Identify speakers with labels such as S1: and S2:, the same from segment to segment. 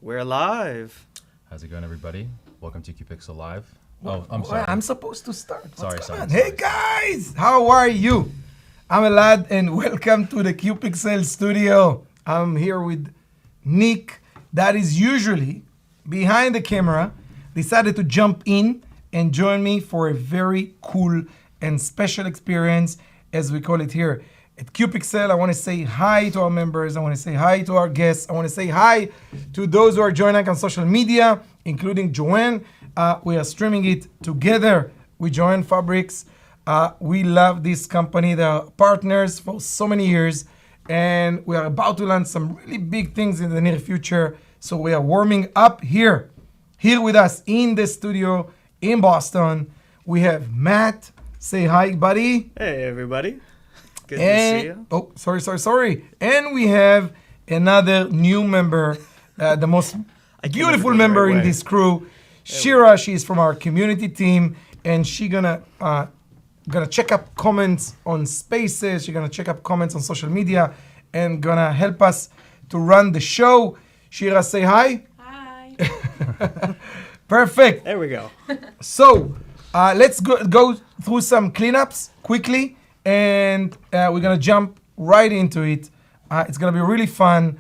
S1: We're live.
S2: How's it going, everybody? Welcome to Cupixel Live.
S3: Well,
S2: I'm sorry.
S3: I'm supposed to start.
S2: Sorry.
S3: Hey guys, how are you? I'm Elad and welcome to the Cupixel studio. I'm here with Nick, that is usually behind the camera, decided to jump in and join me for a very cool and special experience, as we call it here at Cupixel. I want to say hi to our members. I want to say hi to our guests. I want to say hi to those who are joining on social media, including Joanne. We are streaming it together with Joanne Fabrics. We love this company. They are partners for so many years, and we are about to launch some really big things in the near future. So we are warming up here with us in the studio in Boston. We have Matt. Say hi, buddy.
S1: Hey, everybody. Good to see you.
S3: Oh, sorry. And we have another new member, the most beautiful member in this crew, Shira. She's from our community team, and she's gonna check up comments on Spaces. She's gonna check up comments on social media, and gonna help us to run the show. Shira, say hi.
S4: Hi.
S3: Perfect.
S1: There we go.
S3: So let's go through some cleanups quickly, and we're gonna jump right into it. It's gonna be really fun.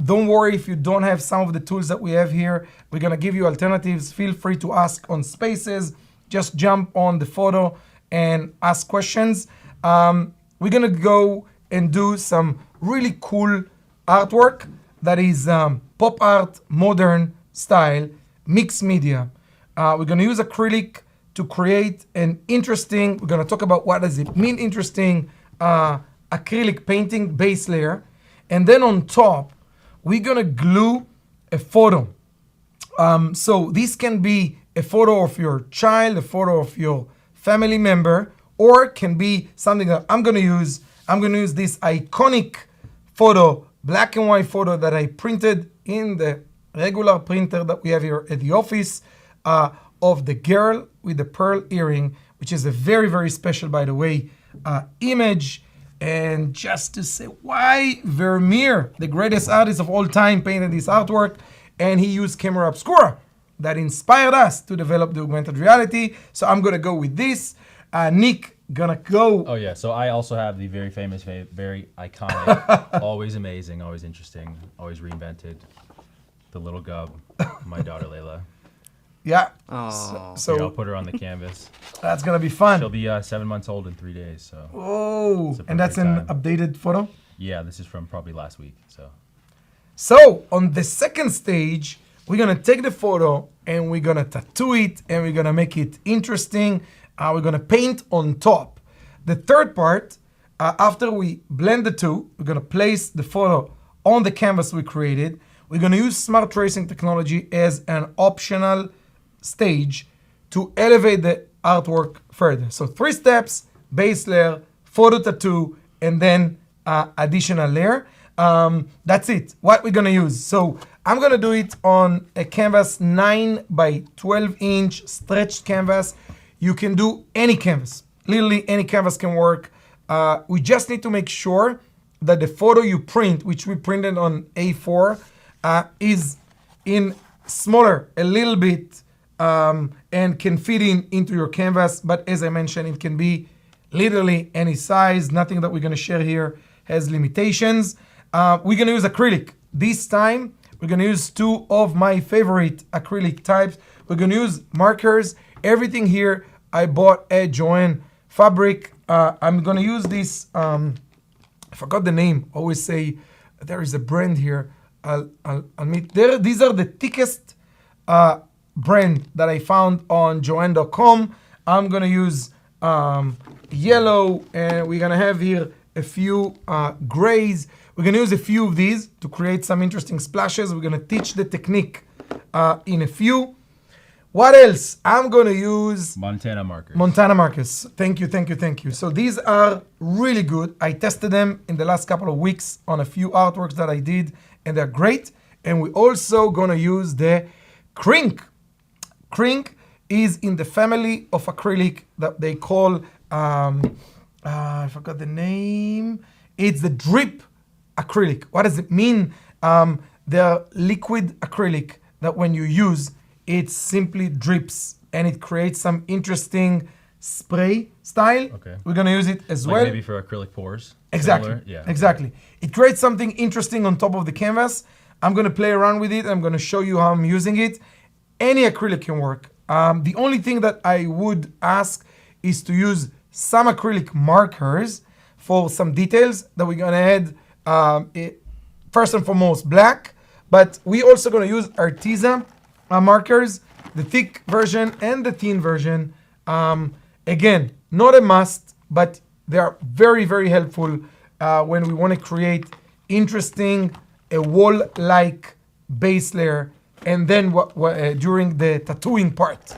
S3: Don't worry if you don't have some of the tools that we have here. We're gonna give you alternatives. Feel free to ask on Spaces. Just jump on the photo and ask questions. We're gonna go and do some really cool artwork that is pop art, modern style, mixed media. We're gonna use acrylic to create an interesting, we're gonna talk about what does it mean interesting, acrylic painting base layer. And then on top, we're gonna glue a photo. So this can be a photo of your child, a photo of your family member, or can be something that I'm gonna use. I'm gonna use this iconic photo, black and white photo that I printed in the regular printer that we have here at the office, of the girl with the pearl earring, which is a very, very special, by the way, image. And just to say why Vermeer, the greatest artist of all time, painted this artwork, and he used camera obscura that inspired us to develop the augmented reality. So I'm gonna go with this. Nick gonna go.
S2: Oh yeah, so I also have the very famous, very iconic, always amazing, always interesting, always reinvented, the little gub, my daughter Layla.
S3: Yeah.
S1: Oh.
S2: So I'll put her on the canvas.
S3: That's gonna be fun.
S2: She'll be 7 months old in 3 days. So.
S3: Oh, and that's an updated photo?
S2: Yeah, this is from probably last week.
S3: So on the second stage, we're gonna take the photo and we're gonna tattoo it and we're gonna make it interesting. We're gonna paint on top. The third part, after we blend the two, we're gonna place the photo on the canvas we created. We're gonna use smart tracing technology as an optional stage to elevate the artwork further. So 3 steps: base layer, photo tattoo, and then additional layer. That's it, what we're gonna use. So I'm gonna do it on a canvas 9 by 12 inch stretched canvas. You can do any canvas, literally any canvas can work. We just need to make sure that the photo you print, which we printed on A4, is in smaller a little bit, and can fit into your canvas. But as I mentioned, it can be literally any size. Nothing that we're gonna share here has limitations. We're gonna use acrylic. This time, we're gonna use 2 of my favorite acrylic types. We're gonna use markers. Everything here I bought at Joanne Fabric. I'm gonna use this, I forgot the name. Always say, there is a brand here. I'll meet there. These are the thickest brand that I found on joanne.com. I'm gonna use yellow, and we're gonna have here a few grays. We're gonna use a few of these to create some interesting splashes. We're gonna teach the technique in a few. What else? I'm gonna use
S2: Montana markers.
S3: Montana markers. Thank you. So these are really good. I tested them in the last couple of weeks on a few artworks that I did, and they're great. And we're also gonna use the Crink. Crink is in the family of acrylic that they call, I forgot the name. It's the drip acrylic. What does it mean? They're liquid acrylic that when you use, it simply drips and it creates some interesting spray style.
S2: Okay.
S3: We're gonna use it as
S2: Like
S3: well.
S2: maybe for acrylic pours.
S3: Exactly.
S2: Similar? Yeah.
S3: Exactly. It creates something interesting on top of the canvas. I'm gonna play around with it. I'm gonna show you how I'm using it. Any acrylic can work. The only thing that I would ask is to use some acrylic markers for some details that we're gonna add. First and foremost, black, but we also gonna use Arteza markers, the thick version and the thin version. Again, not a must, but they are very, very helpful when we want to create interesting, a wall-like base layer, and then during the tattooing part.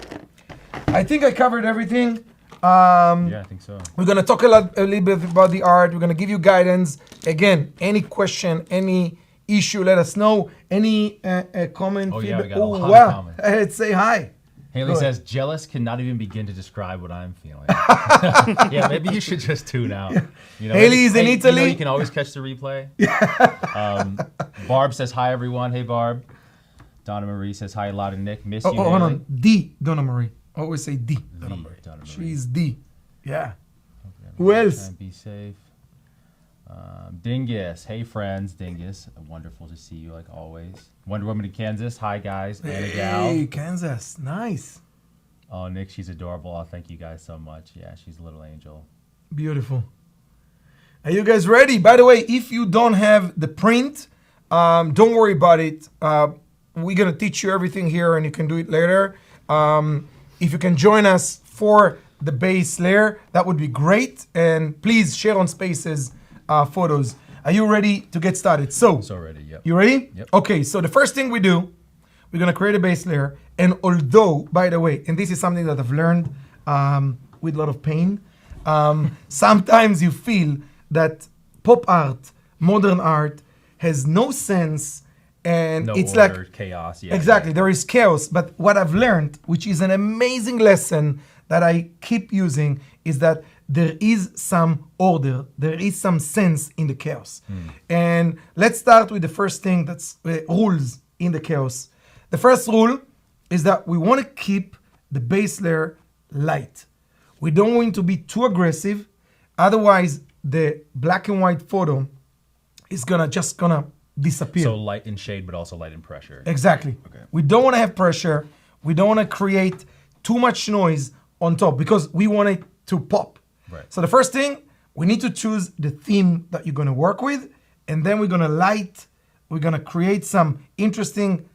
S3: I think I covered everything.
S2: Yeah, I think so.
S3: We're gonna talk a little bit about the art. We're gonna give you guidance. Again, any question, any issue, let us know. Any comment,
S2: Oh, yeah, we
S3: feedback.
S2: got a lot of comments.
S3: Say hi.
S2: Haley
S3: Go ahead.
S2: says, jealous cannot even begin to describe what I'm feeling. Yeah, maybe you should just tune out. You know,
S3: Haley is in Italy.
S2: You know, you can always catch the replay. Barb says, hi, everyone. Hey, Barb. Donna Marie says, hi, Elad and Nick. Miss you,
S3: Hold
S2: Haley.
S3: on. D. Donna Marie. Always say D. Donna
S2: The
S3: Marie.
S2: Donna Marie.
S3: She's D. Yeah.
S2: Okay,
S3: Who else?
S2: try and Be safe. Dingus. Hey, friends. Dingus. Wonderful to see you, like always. Wonder Woman in Kansas. Hi, guys. Anna Gal.
S3: Hey, Kansas. Nice.
S2: Oh, Nick, she's adorable. Oh, thank you guys so much. Yeah, she's a little angel.
S3: Beautiful. Are you guys ready? By the way, if you don't have the print, don't worry about it. We're going to teach you everything here and you can do it later. If you can join us for the base layer, that would be great. And please share on Spaces photos. Are you ready to get started? So
S2: ready, yep.
S3: You ready?
S2: Yep.
S3: Okay, so the first thing we do, we're going to create a base layer. And although, by the way, and this is something that I've learned with a lot of pain, sometimes you feel that pop art, modern art, has no sense and
S2: No
S3: it's
S2: order,
S3: like
S2: chaos. Yeah,
S3: exactly, there is chaos. But what I've learned, which is an amazing lesson that I keep using, is that there is some order, there is some sense in the chaos. And let's start with the first thing that's rules in the chaos. The first rule is that we want to keep the base layer light. We don't want to be too aggressive, otherwise the black and white photo is gonna disappear.
S2: So light and shade, but also light and pressure.
S3: Exactly.
S2: Okay.
S3: We don't want to have pressure. We don't want to create too much noise on top because we want it to pop.
S2: Right.
S3: So the first thing, we need to choose the theme that you're going to work with, and then we're going to create some interesting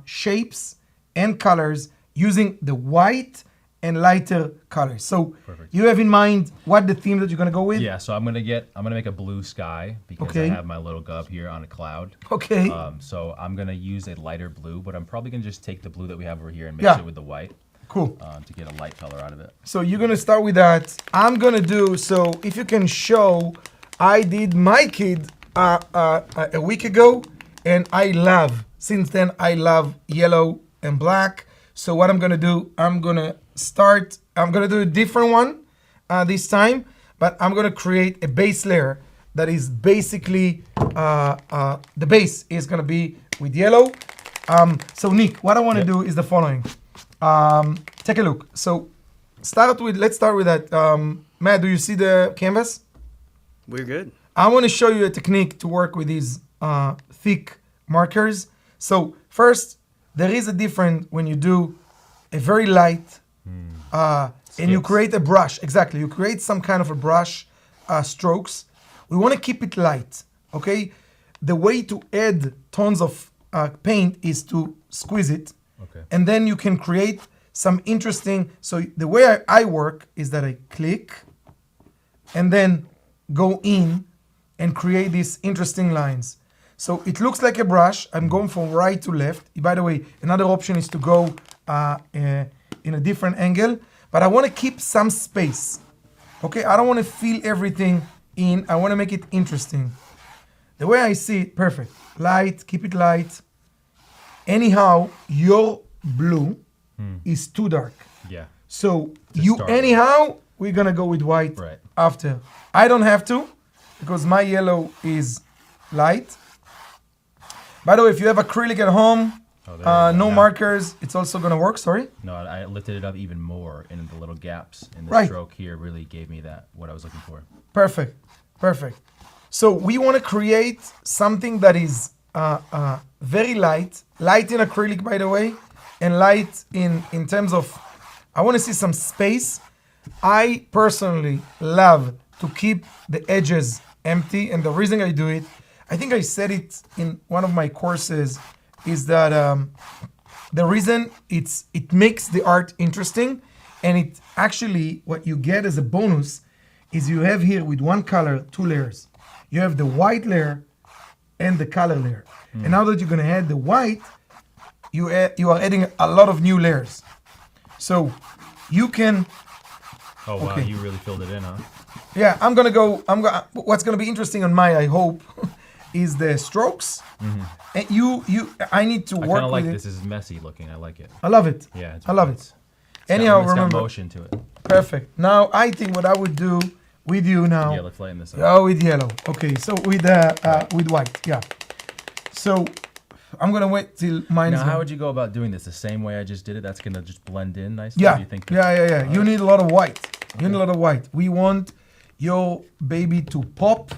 S3: shapes and colors using the white and lighter colors. So
S2: Perfect.
S3: you have in mind what the theme that you're going to go with?
S2: Yeah, so I'm gonna make a blue sky because
S3: Okay.
S2: I have my little gub here on a cloud.
S3: Okay.
S2: So I'm gonna use a lighter blue, but I'm probably gonna just take the blue that we have over here and mix
S3: Yeah.
S2: it with the white
S3: Cool.
S2: to get a light color out of it.
S3: So you're gonna start with that. I'm gonna do, so if you can show, I did my kid a week ago, and since then I love yellow and black. So what I'm gonna do, I'm gonna do a different one this time, but I'm gonna create a base layer that is basically, the base is gonna be with yellow. So Nick, what I wanna do is the following. Take a look. So let's start with that. Matt, do you see the canvas?
S1: We're good.
S3: I want to show you a technique to work with these thick markers. So first, there is a difference when you do a very light and you create a brush. Exactly, you create some kind of a brush strokes. We want to keep it light, okay? The way to add tons of paint is to squeeze it.
S2: Okay.
S3: And then you can create some interesting, so the way I work is that I click and then go in and create these interesting lines. So it looks like a brush. I'm going from right to left. By the way, another option is to go in a different angle, but I want to keep some space. Okay, I don't want to fill everything in. I want to make it interesting. The way I see it, perfect. Light, keep it light. Anyhow, your blue is too dark.
S2: Yeah.
S3: So
S2: start
S3: we're gonna go with white
S2: Right.
S3: after. I don't have to because my yellow is light. By the way, if you have acrylic at home,
S2: Oh, there you go.
S3: no
S2: Now-
S3: markers, it's also gonna work. Sorry.
S2: No, I lifted it up even more, and the little gaps in the
S3: Right.
S2: stroke here really gave me that what I was looking for.
S3: Perfect. Perfect. So we want to create something that is very light in acrylic, by the way, and light in terms of. I want to see some space. I personally love to keep the edges empty, and the reason I do it, I think I said it in one of my courses, is that the reason it makes the art interesting, and it actually what you get as a bonus is you have here with one color 2 layers. You have the white layer and the color layer, and now that you're gonna add the white, you are adding a lot of new layers. So you can.
S2: Oh wow,
S3: Okay.
S2: you really filled it in, huh?
S3: Yeah, what's gonna be interesting on my, I hope, is the strokes. And I need to
S2: I
S3: work
S2: kind of like
S3: with
S2: this.
S3: it.
S2: This is messy looking. I like it.
S3: I love it.
S2: Yeah,
S3: I love it.
S2: It's
S3: Anyhow,
S2: got, it's
S3: remember,
S2: got motion to it.
S3: perfect. Now I think what I would do with you now.
S2: Yeah, let's lighten this up.
S3: Oh, with yellow. Okay, so with white. Yeah. So I'm gonna wait till mine is.
S2: Now, how would you go about doing this? The same way I just did it? That's gonna just blend in nicely.
S3: Yeah.
S2: Do you think
S3: Yeah. You need a lot of white. You need a lot of white. We want your baby to pop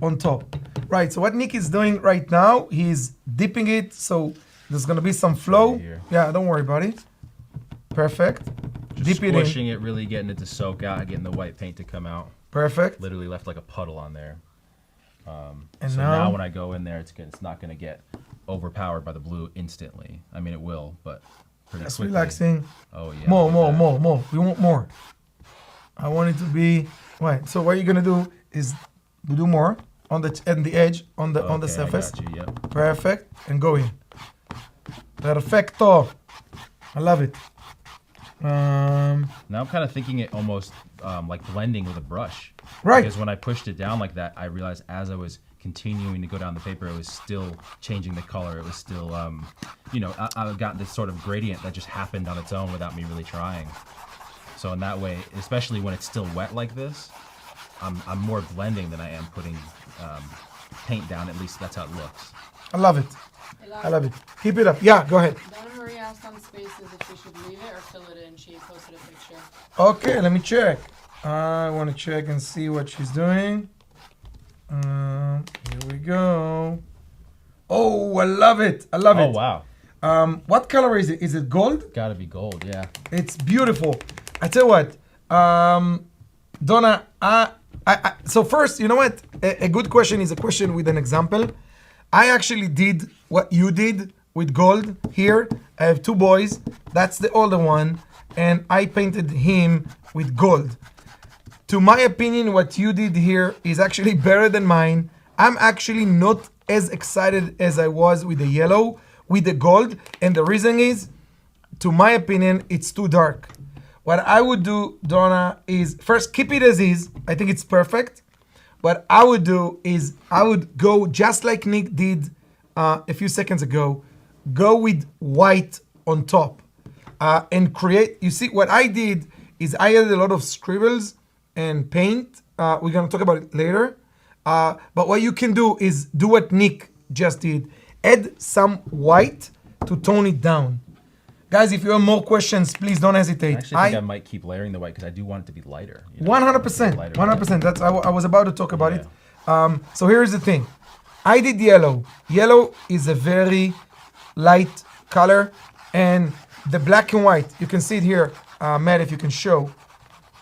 S3: on top. Right. So what Nick is doing right now, he's dipping it. So there's gonna be some flow.
S2: Right here.
S3: Yeah. Don't worry, buddy. Perfect.
S2: Just
S3: Dip it in.
S2: squishing it, really getting it to soak out, getting the white paint to come out.
S3: Perfect.
S2: Literally left like a puddle on there.
S3: And
S2: So
S3: now,
S2: now when I go in there, it's not gonna get overpowered by the blue instantly. I mean, it will, but pretty
S3: that's
S2: quickly.
S3: relaxing.
S2: Oh yeah.
S3: More.
S2: look at that.
S3: We want more. I want it to be right. So what you're gonna do is do more on the edge on the
S2: Okay,
S3: surface.
S2: I got you, yep.
S3: Perfect, and go in. Perfecto. I love it.
S2: Now I'm kind of thinking it almost like blending with a brush.
S3: Right.
S2: Because when I pushed it down like that, I realized as I was continuing to go down the paper, it was still changing the color. It was still, I got this sort of gradient that just happened on its own without me really trying. So in that way, especially when it's still wet like this, I'm more blending than I am putting paint down. At least that's how it looks.
S3: I love it. I love it. Keep it up. Yeah, go ahead.
S4: Donna Marie asked on Spaces if she should leave it or fill it in. She posted a picture.
S3: Okay, let me check. I want to check and see what she's doing. Here we go. Oh, I love it. I love
S2: Oh
S3: it.
S2: wow,
S3: What color is it? Is it gold?
S2: gotta be gold, yeah.
S3: It's beautiful. I tell you what, Donna. So first, you know what? A good question is a question with an example. I actually did what you did with gold here. I have 2 boys. That's the older one, and I painted him with gold. To my opinion, what you did here is actually better than mine. I'm actually not as excited as I was with the yellow, with the gold, and the reason is, to my opinion, it's too dark. What I would do, Donna, is first keep it as is. I think it's perfect. What I would do is I would go just like Nick did a few seconds ago, go with white on top and create. You see, what I did is I added a lot of scribbles and paint. We're gonna talk about it later. But what you can do is do what Nick just did. Add some white to tone it down. Guys, if you have more questions, please don't hesitate.
S2: I actually think I might keep layering the white because I do want it to be lighter.
S3: 100%.
S2: Lighter
S3: 100%. That's I was about to talk about
S2: Yeah.
S3: it. So here's the thing. I did yellow. Yellow is a very light color, and the black and white. You can see it here, Matt. If you can show,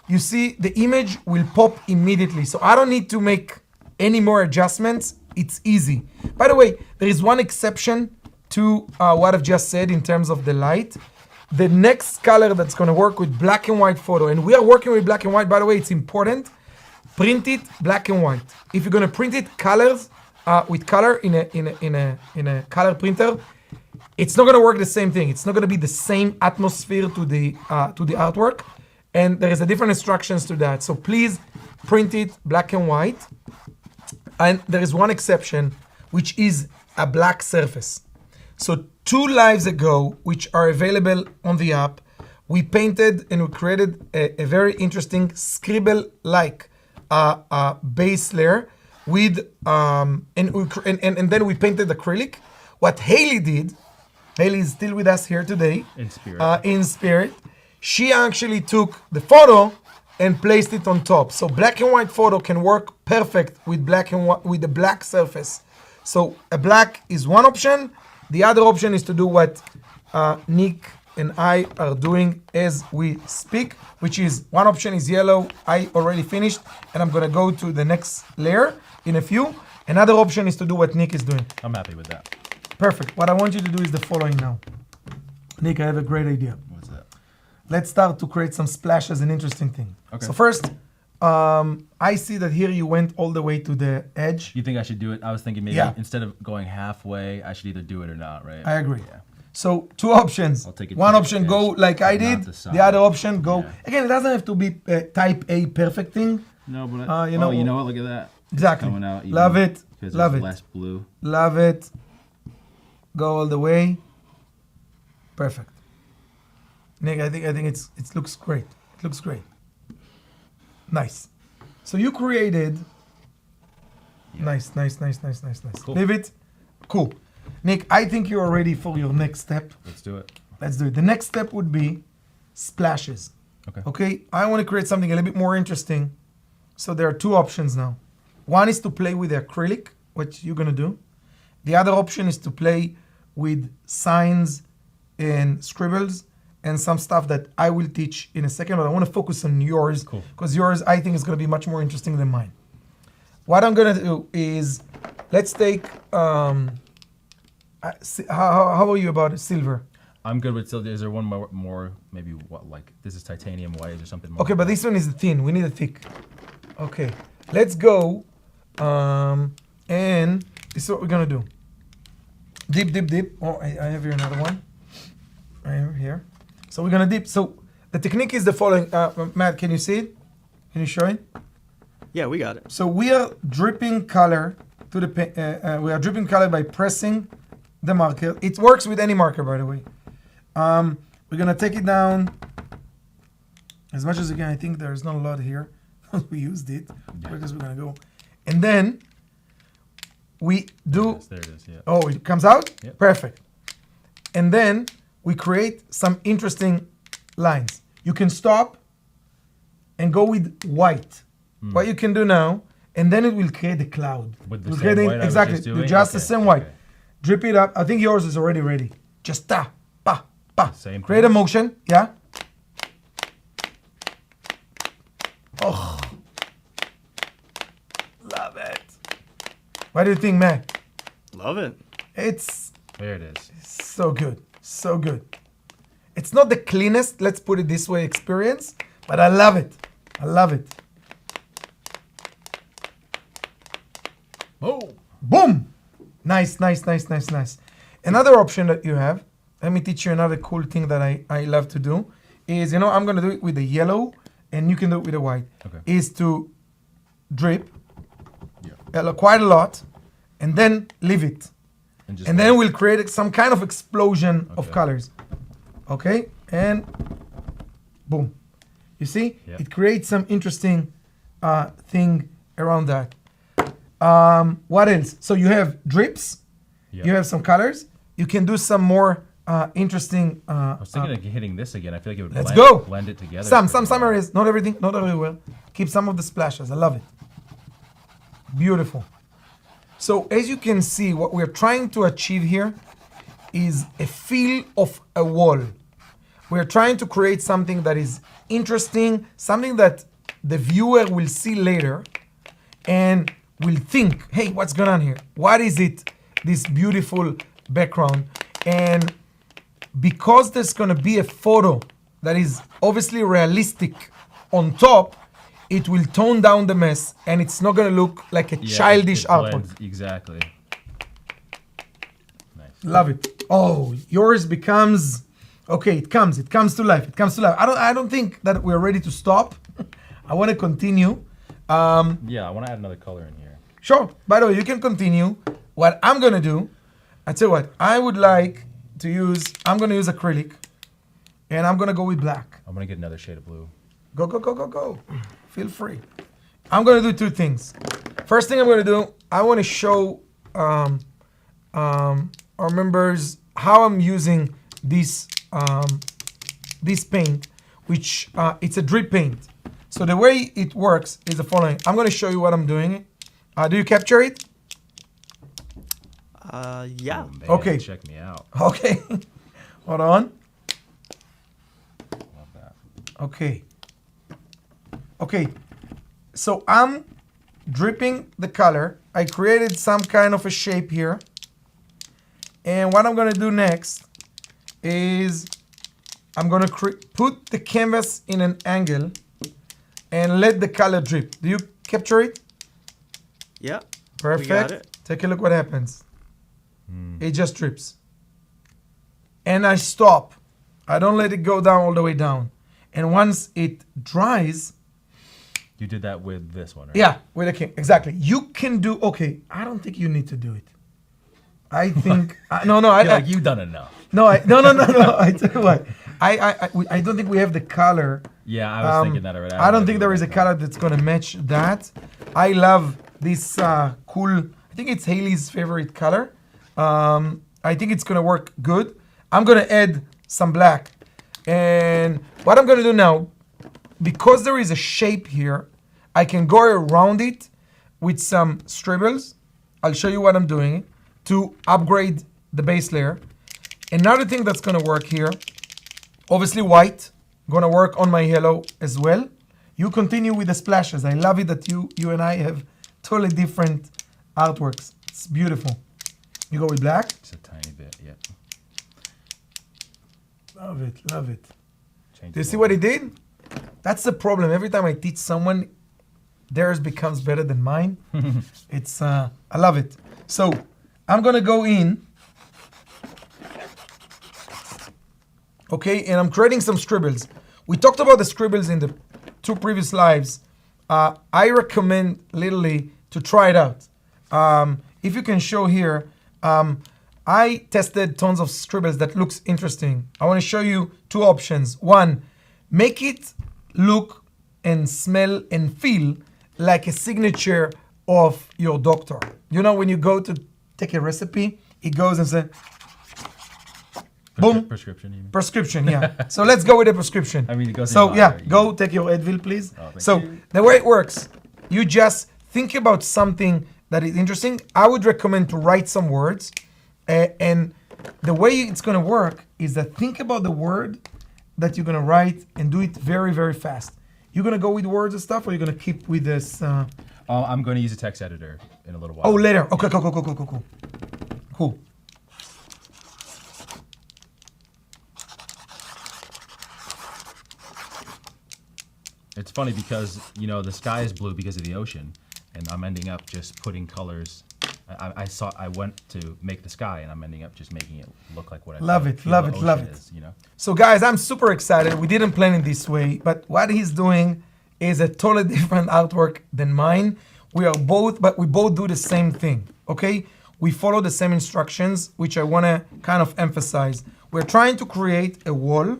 S3: you see the image will pop immediately. So I don't need to make any more adjustments. It's easy. By the way, there is one exception to what I've just said in terms of the light. The next color that's gonna work with black and white photo, and we are working with black and white, by the way, it's important. Print it black and white. If you're gonna print it colors with color in a color printer, it's not gonna work the same thing. It's not gonna be the same atmosphere to the artwork, and there is a different instructions to that. So please print it black and white. And there is one exception, which is a black surface. So 2 lives ago, which are available on the app, we painted and we created a very interesting scribble-like base layer with and then we painted acrylic what Haley did, Haley is still with us here today.
S2: In spirit.
S3: In spirit. She actually took the photo and placed it on top. So black and white photo can work perfect with black and white, with the black surface. So a black is one option. The other option is to do what Nick and I are doing as we speak, which is one option is yellow. I already finished, and I'm gonna go to the next layer in a few. Another option is to do what Nick is doing.
S2: I'm happy with that.
S3: Perfect. What I want you to do is the following now. Nick, I have a great idea.
S2: What's that?
S3: Let's start to create some splashes, an interesting thing.
S2: Okay.
S3: So first, I see that here you went all the way to the edge.
S2: You think I should do it? I was thinking maybe instead of going halfway, I should either do it or not, right?
S3: I agree.
S2: Yeah.
S3: So two options.
S2: I'll take it
S3: One
S2: to the
S3: option
S2: edge,
S3: go like I did. The other option go.
S2: Yeah.
S3: Again, it doesn't have to be type A perfect thing.
S2: No, but
S3: you know
S2: what? Look at that.
S3: Exactly.
S2: Coming out even
S3: Love it.
S2: because
S3: Love
S2: there's
S3: it.
S2: less blue.
S3: Love it. Go all the way. Perfect. Nick, I think it looks great. It looks great. Nice. So you created.
S2: Yeah.
S3: Nice.
S2: Cool.
S3: Leave it. Cool. Nick, I think you're ready for your next step.
S2: Let's do it.
S3: Let's do it. The next step would be splashes.
S2: Okay.
S3: Okay, I want to create something a little bit more interesting. So there are two options now. One is to play with the acrylic, which you're gonna do. The other option is to play with signs and scribbles and some stuff that I will teach in a second, but I want to focus on yours because yours I think is gonna be much more interesting than mine. What I'm gonna do is, let's take, how are you about silver?
S2: I'm good with silver. Is there one more maybe what, like this is titanium white? Is there something more?
S3: Okay, but this one is thin. We need a thick. Okay, let's go. And this is what we're gonna do. Dip. Oh, I have here another one. I have here. So we're gonna dip. So the technique is the following. Matt, can you see it? Can you show it?
S1: Yeah, we got it.
S3: So we are dripping color to the we are dripping color by pressing the marker. It works with any marker, by the way. We're gonna take it down as much as we can. I think there's not a lot here. We used it because we're gonna go, and then we do.
S2: There it is. Yeah.
S3: Oh, it comes out.
S2: Yep.
S3: Perfect. And then we create some interesting lines. You can stop and go with white. What you can do now, and then it will create a cloud.
S2: With the
S3: We'll
S2: same
S3: create
S2: white I was
S3: exactly.
S2: just doing?
S3: Just the
S2: Okay,
S3: same white.
S2: okay.
S3: Drip it up. I think yours is already ready. Just pa.
S2: Same
S3: Create a
S2: thing?
S3: motion. Yeah. Oh. Love it. What do you think, Matt?
S1: Love it.
S3: It's
S2: There it is.
S3: so good. So good. It's not the cleanest, let's put it this way, experience, but I love it. I love it.
S2: Oh.
S3: Boom! Nice. Another option that you have, let me teach you another cool thing that I love to do, is, I'm going to do it with the yellow, and you can do it with the white, is to drip quite a lot, and then leave it. And then we'll create some kind of explosion of colors. Okay? And boom. You see?
S2: Yep.
S3: It creates some interesting thing around that. What else? So you have drips.
S2: Yep.
S3: You have some colors. You can do some more interesting.
S2: I was thinking of hitting this again. I feel like it would
S3: Let's go.
S2: blend it together.
S3: Some areas, not everything, not everywhere. Keep some of the splashes. I love it. Beautiful. So as you can see, what we're trying to achieve here is a feel of a wall. We're trying to create something that is interesting, something that the viewer will see later and will think, hey, what's going on here? What is it, this beautiful background? And because there's going to be a photo that is obviously realistic on top, it will tone down the mess and it's not going to look like a childish output.
S2: Exactly. Nice.
S3: Love it. Oh, yours becomes, okay, it comes to life. I don't think that we're ready to stop. I want to continue.
S2: Yeah, I want to add another color in here.
S3: Sure. By the way, you can continue. What I'm going to do, I tell you what, I would like to use, I'm going to use acrylic and I'm going to go with black.
S2: I'm going to get another shade of blue.
S3: Go. Feel free. I'm going to do two things. First thing I'm going to do, I want to show remembers how I'm using this this paint, which it's a drip paint. So the way it works is the following. I'm going to show you what I'm doing. Do you capture it?
S1: Yeah.
S2: Oh, man,
S3: Okay.
S2: Check me out.
S3: Okay. Hold on.
S2: Love that.
S3: Okay. Okay. So I'm dripping the color. I created some kind of a shape here. And what I'm going to do next is I'm going to put the canvas in an angle and let the color drip. Do you capture it?
S1: Yeah.
S3: Perfect.
S1: We got it.
S3: Take a look what happens. It just drips. And I stop. I don't let it go down all the way down. And once it dries,
S2: You did that with this one, right?
S3: yeah, with a king. Exactly. You can do, okay, I don't think you need to do it. I think, no,
S2: You're like, you've done enough.
S3: no, I tell you what. I don't think we have the color.
S2: Yeah, I was thinking that already.
S3: I don't think there is a color that's going to match that. I love this cool, I think it's Haley's favorite color. I think it's going to work good. I'm going to add some black. And what I'm going to do now, because there is a shape here, I can go around it with some scribbles. I'll show you what I'm doing to upgrade the base layer. Another thing that's going to work here, obviously white, going to work on my yellow as well. You continue with the splashes. I love it that you and I have totally different artworks. It's beautiful. You go with black.
S2: Just a tiny bit, yeah.
S3: Love it, love it.
S2: Change
S3: Do you
S2: it
S3: see
S2: over.
S3: what he did? That's the problem. Every time I teach someone, theirs becomes better than mine. It's I love it. So I'm gonna go in. Okay, and I'm creating some scribbles. We talked about the scribbles in the 2 previous lives. I recommend literally to try it out. If you can show here, I tested tons of scribbles that looks interesting. I want to show you 2 options. One, make it look and smell and feel like a signature of your doctor. You know, when you go to take a recipe, it goes and says, boom.
S2: Prescription, you mean?
S3: Prescription, yeah. So let's go with a prescription.
S2: I mean, it goes in
S3: So
S2: your
S3: yeah,
S2: body,
S3: go take your Advil, please.
S2: Oh, thank
S3: So
S2: you.
S3: the way it works, you just think about something that is interesting. I would recommend to write some words, and the way it's gonna work is that think about the word that you're gonna write and do it very, very fast. You're gonna go with words and stuff, or you're gonna keep with this.
S2: I'm going to use a text editor in a little while.
S3: Oh, later. Okay, cool. Cool.
S2: It's funny because, you know, the sky is blue because of the ocean, and I'm ending up just putting colors. I went to make the sky, and I'm ending up just making it look like what I
S3: Love
S2: feel-
S3: it,
S2: feel
S3: love
S2: the
S3: it, love
S2: ocean
S3: it.
S2: is, you know?
S3: So guys, I'm super excited. We didn't plan it this way, but what he's doing is a totally different artwork than mine. We both do the same thing, okay? We follow the same instructions, which I wanna kind of emphasize. We're trying to create a wall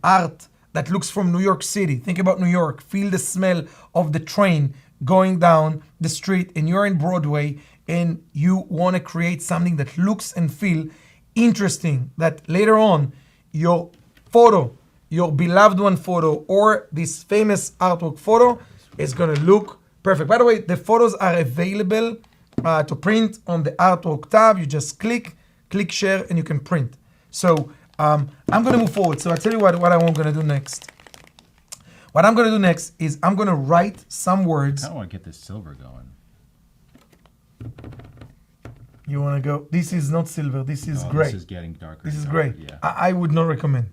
S3: art that looks from New York City. Think about New York. Feel the smell of the train going down the street, and you're in Broadway, and you wanna create something that looks and feel interesting, that later on your photo, your beloved one photo, or this famous artwork photo is gonna look perfect. By the way, the photos are available to print on the artwork tab. You just click share, and you can print. So I'm gonna move forward. So I'll tell you what I'm gonna do next. What I'm gonna do next is I'm gonna write some words.
S2: I don't want to get this silver going.
S3: You wanna go? This is not silver. This is
S2: Oh,
S3: gray.
S2: This is getting darker.
S3: This
S2: and
S3: is
S2: darker,
S3: great.
S2: Yeah.
S3: I would not recommend.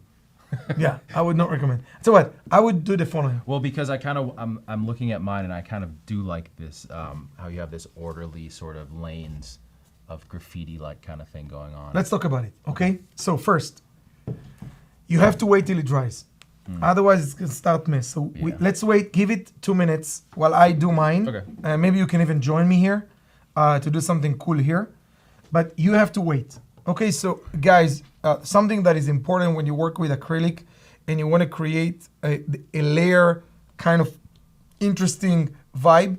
S3: Yeah, I would not recommend. So what? I would do the following.
S2: Well, because I'm looking at mine, and I kind of do like this, how you have this orderly sort of lanes of graffiti-like kind of thing going on.
S3: Let's talk about it, okay? So first, you have to wait till it dries. Otherwise, it's gonna start mess. So
S2: Yeah.
S3: let's wait. Give it 2 minutes while I do mine.
S2: Okay.
S3: Maybe you can even join me here to do something cool here. But you have to wait. Okay, so guys, something that is important when you work with acrylic and you want to create a layer kind of interesting vibe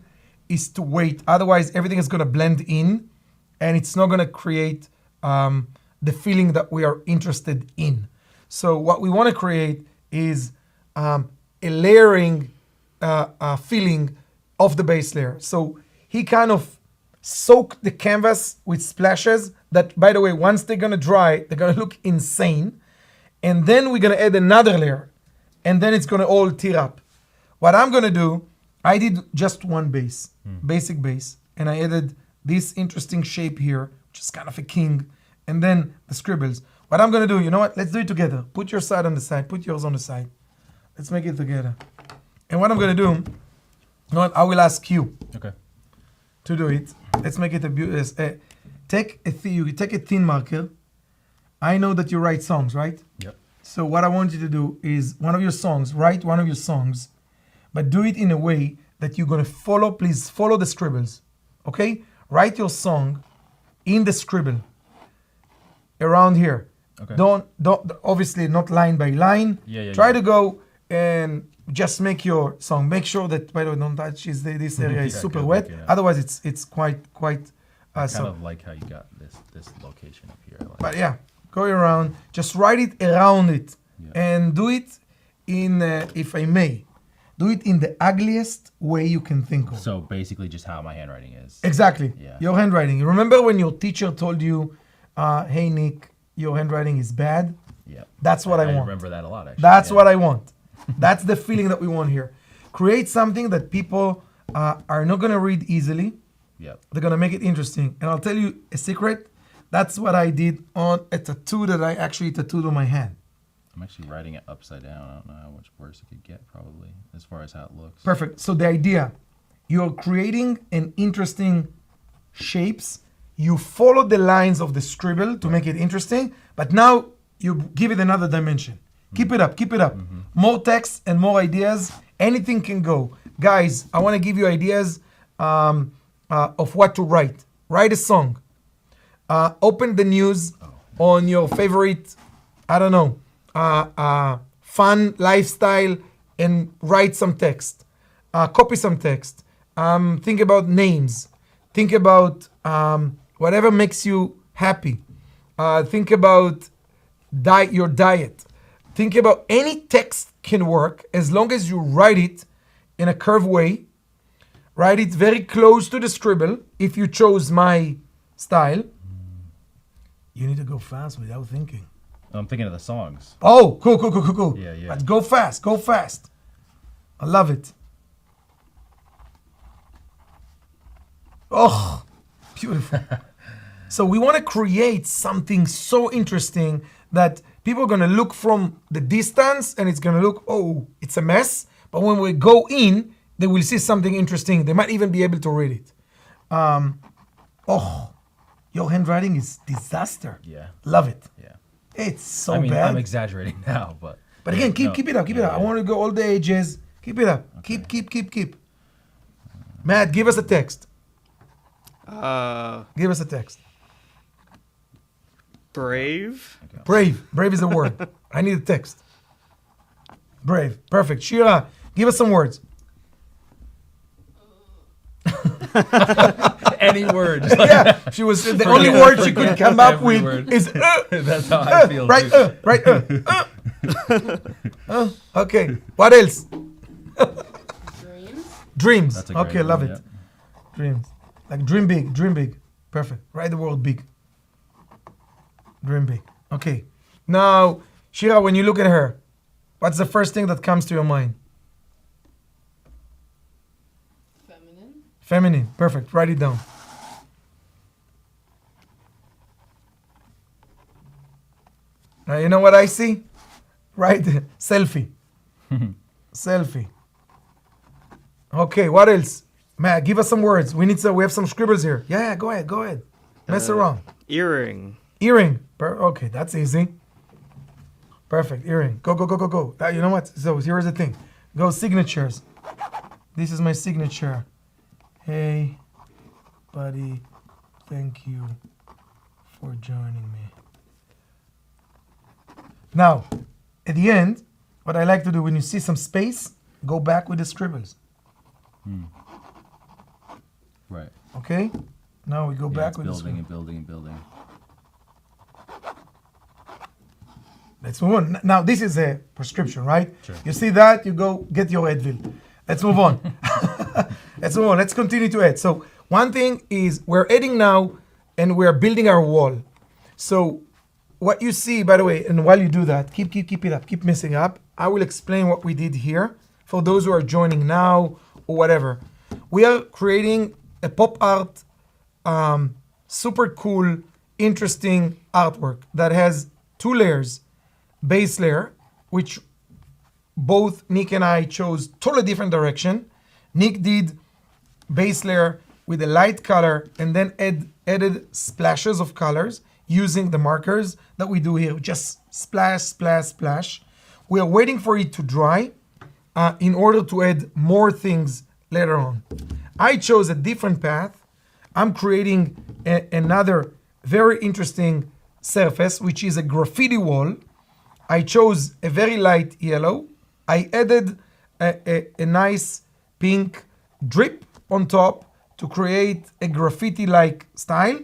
S3: is to wait. Otherwise, everything is going to blend in and it's not going to create the feeling that we are interested in. So what we want to create is a layering feeling of the base layer. So he kind of soaked the canvas with splashes that, by the way, once they're gonna dry, they're gonna look insane. And then we're gonna add another layer, and then it's gonna all tear up. What I'm gonna do, I did just one base, basic base, and I added this interesting shape here, which is kind of a king, and then the scribbles. What I'm gonna do, you know what? Let's do it together. Put your side on the side, put yours on the side. Let's make it together. And what I'm gonna do, you know what? I will ask you
S2: Okay.
S3: to do it. Let's make it a beautiful. You take a thin marker. I know that you write songs, right?
S2: Yep.
S3: So what I want you to do is write one of your songs, but do it in a way that you're gonna follow. Please follow the scribbles, okay? Write your song in the scribble around here.
S2: Okay.
S3: Don't obviously not line by line. Try to go and just make your song. Make sure that, by the way, don't touch this area is
S2: Yeah,
S3: super
S2: good
S3: wet.
S2: luck, yeah.
S3: Otherwise, it's quite.
S2: Kind of like how you got this location up here. Like,
S3: But yeah, go around. Just write it around it,
S2: Yeah.
S3: and do it in, if I may, do it in the ugliest way you can think of.
S2: so basically, just how my handwriting is.
S3: Exactly.
S2: Yeah.
S3: Your handwriting. You remember when your teacher told you, "Hey Nick, your handwriting is bad."
S2: Yeah.
S3: That's what I want.
S2: remember that a lot. Actually.
S3: That's
S2: Yeah.
S3: what I want. That's the feeling that we want here. Create something that people are not gonna read easily.
S2: Yep.
S3: They're gonna make it interesting. And I'll tell you a secret. That's what I did on a tattoo that I actually tattooed on my hand.
S2: I'm actually writing it upside down. I don't know how much worse it could get, probably, as far as how it looks.
S3: Perfect. So the idea, you're creating an interesting shapes. You follow the lines of the scribble to make it interesting, but now you give it another dimension. Keep it up, keep it up. More text and more ideas. Anything can go. Guys, I want to give you ideas of what to write. Write a song. Open the news on your favorite, I don't know, fun lifestyle and write some text. Copy some text. Think about names. Think about whatever makes you happy. Think about your diet. Think about any text can work as long as you write it in a curved way. Write it very close to the scribble if you chose my style. You need to go fast without thinking.
S2: I'm thinking of the songs.
S3: Oh, cool.
S2: Yeah, yeah.
S3: But go fast. I love it. Oh, beautiful. So we want to create something so interesting that people are going to look from the distance and it's going to look, oh, it's a mess. But when we go in, they will see something interesting. They might even be able to read it. Your handwriting is disaster.
S2: Yeah.
S3: Love it.
S2: Yeah.
S3: It's so
S2: I mean,
S3: bad.
S2: I'm exaggerating now, but.
S3: But again,
S2: No.
S3: keep it up.
S2: Yeah,
S3: I want to go all the ages. Keep it up.
S2: Okay.
S3: Keep. Matt, give us a text. Give us a text.
S1: Brave.
S2: Okay.
S3: Brave is a word. I need a text. Brave. Perfect. Shira, give us some words.
S2: Any word.
S3: Yeah, she was the only word she could come up
S2: every
S3: with
S2: word.
S3: is
S2: That's how I feel.
S3: right,
S2: too.
S3: right. Okay. What else?
S4: Dreams.
S3: Dreams.
S2: That's a great
S3: Okay, love
S2: one,
S3: it. Dreams. Like dream big. Perfect. Write the word big. Dream big. Okay. Now, Shira, when you look at her, what's the first thing that comes to your mind?
S4: Feminine.
S3: Feminine. Perfect. Write it down. Now, you know what I see? Right? Selfie. Selfie. Okay, what else? Matt, give us some words. We have some scribbles here. Yeah, go ahead. Mess around.
S1: Earring.
S3: Earring. Okay, that's easy. Perfect. Earring. Go. You know what? So here's the thing. Go signatures. This is my signature. Hey, buddy, thank you for joining me. Now, at the end, what I like to do when you see some space, go back with the scribbles.
S2: Right.
S3: Okay? Now we go
S2: Yeah,
S3: back
S2: it's
S3: with the
S2: building
S3: scribbles.
S2: and building.
S3: Let's move on. Now, this is a prescription, right?
S2: Sure.
S3: You see that, you go get your Advil. Let's move on. Let's move on. Let's continue to add. So one thing is we're adding now and we're building our wall. So what you see, by the way, and while you do that, keep it up, keep messing up. I will explain what we did here for those who are joining now or whatever. We are creating a pop art, super cool, interesting artwork that has two layers. Base layer, which both Nick and I chose totally different direction. Nick did base layer with a light color and then added splashes of colors using the markers that we do here. Just splash, splash, splash. We are waiting for it to dry in order to add more things later on. I chose a different path. I'm creating another very interesting surface, which is a graffiti wall. I chose a very light yellow. I added a nice pink drip on top to create a graffiti-like style.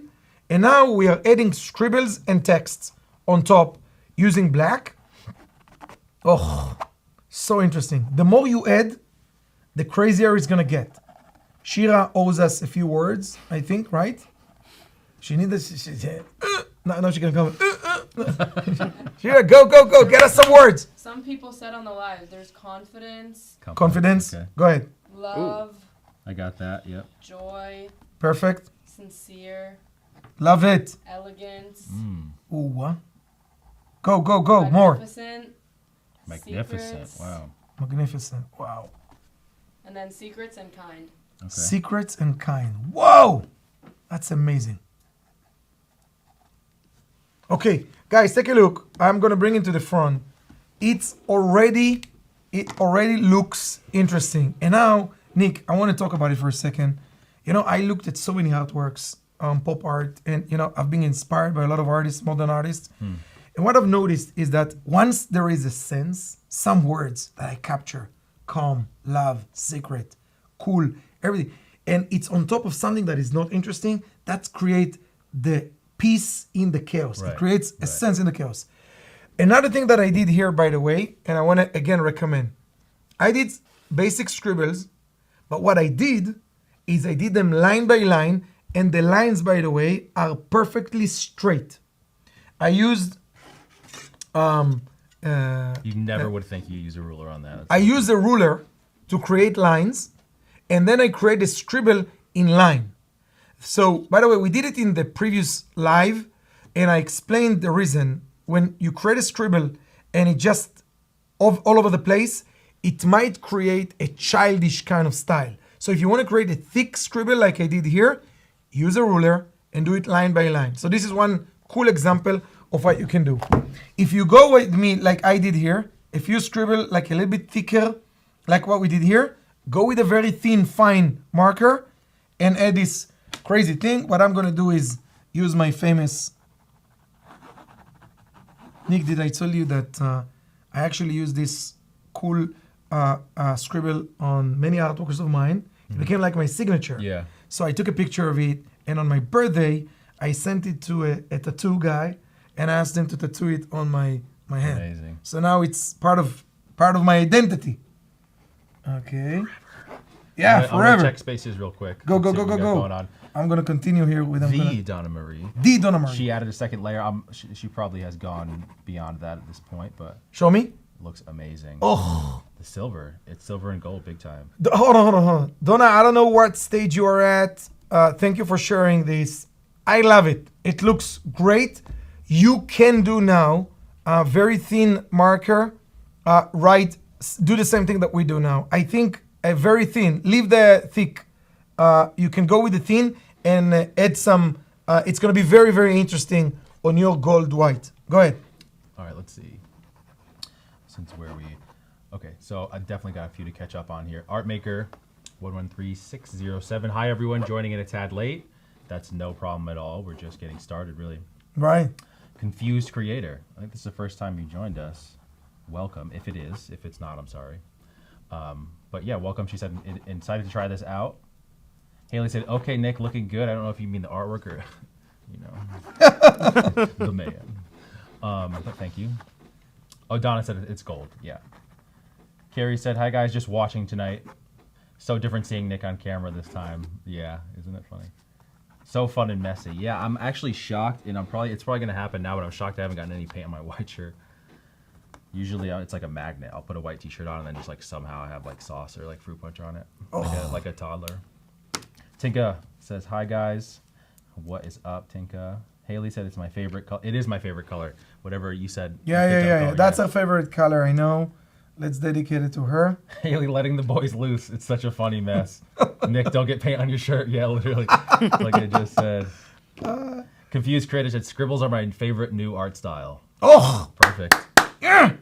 S3: And now we are adding scribbles and texts on top using black. Oh, so interesting. The more you add, the crazier it's gonna get. Shira owes us a few words, I think, right? She needs this. Now she can come. Shira, go, get us some words.
S4: Some people said on the live, there's confidence,
S3: Confidence.
S2: Okay.
S3: Go ahead.
S4: love,
S2: I got that. Yep.
S4: joy,
S3: Perfect.
S4: sincere,
S3: Love it.
S4: elegance,
S3: Ooh. Go. More.
S4: magnificent,
S2: Magnificent.
S4: secrets,
S2: Wow.
S3: Magnificent. Wow.
S4: and then secrets and kind.
S2: Okay.
S3: Secrets and kind. Whoa! That's amazing. Okay, guys, take a look. I'm gonna bring it to the front. It already looks interesting. And now, Nick, I want to talk about it for a second. You know, I looked at so many artworks, pop art, and you know, I've been inspired by a lot of artists, modern artists. And what I've noticed is that once there is a sense, some words that I capture, calm, love, secret, cool, everything, and it's on top of something that is not interesting, that creates the peace in the chaos.
S2: Right,
S3: It creates a
S2: right.
S3: sense in the chaos. Another thing that I did here, by the way, and I want to again recommend, I did basic scribbles, but what I did is I did them line by line, and the lines, by the way, are perfectly straight. I used
S2: You never would think you use a ruler on that.
S3: I use a ruler to create lines, and then I create a scribble in line. So, by the way, we did it in the previous live, and I explained the reason. When you create a scribble and it just all over the place, it might create a childish kind of style. So if you want to create a thick scribble like I did here, use a ruler and do it line by line. So this is one cool example of what you can do. If you go with me like I did here, if you scribble like a little bit thicker, like what we did here, go with a very thin, fine marker and add this crazy thing. What I'm gonna do is use my famous... Nick, did I tell you that I actually use this cool scribble on many artworks of mine? It became like my signature.
S2: Yeah.
S3: So I took a picture of it, and on my birthday, I sent it to a tattoo guy, and I asked him to tattoo it on my hand.
S2: Amazing.
S3: So now it's part of my identity. Okay. Yeah,
S2: I'm gonna
S3: forever.
S2: check spaces real quick.
S3: Go,
S2: See what we got going on.
S3: I'm gonna continue here with
S2: The Donna Marie.
S3: the Donna Marie.
S2: She added a second layer. She probably has gone beyond that at this point, but
S3: Show me.
S2: looks amazing.
S3: Oh.
S2: The silver. It's silver and gold big time.
S3: Hold on. Donna, I don't know what stage you are at. Thank you for sharing this. I love it. It looks great. You can do now a very thin marker. Do the same thing that we do now. I think a very thin. Leave the thick. You can go with the thin and add some. It's going to be very, very interesting on your gold white. Go ahead.
S2: All right, let's see. Since where we... Okay, so I definitely got a few to catch up on here. Artmaker 113607. Hi, everyone. Joining in a tad late. That's no problem at all. We're just getting started, really.
S3: Right.
S2: Confused Creator. I think this is the first time you joined us. Welcome, if it is. If it's not, I'm sorry. But yeah, welcome. She said, excited to try this out. Haley said, okay, Nick, looking good. I don't know if you mean the artwork or, the man. But thank you. Oh, Donna said it's gold. Yeah. Carrie said, "Hi guys, just watching tonight. So different seeing Nick on camera this time. Yeah, isn't it funny? So fun and messy. Yeah, I'm actually shocked, and it's probably gonna happen now, but I'm shocked I haven't gotten any paint on my white shirt. Usually it's like a magnet. I'll put a white t-shirt on and then just like somehow I have like sauce or like fruit punch on it, like a toddler." Tinka says, "Hi guys, what is up, Tinka?" Haley said it's my favorite color. It is my favorite color. Whatever you said.
S3: Yeah. That's her favorite color, I know. Let's dedicate it to her.
S2: Haley letting the boys loose. It's such a funny mess. Nick, don't get paint on your shirt. Yeah, literally. Like I just said. Confused Creator said, "Scribbles are my favorite new art style."
S3: Oh,
S2: Perfect.
S3: yeah.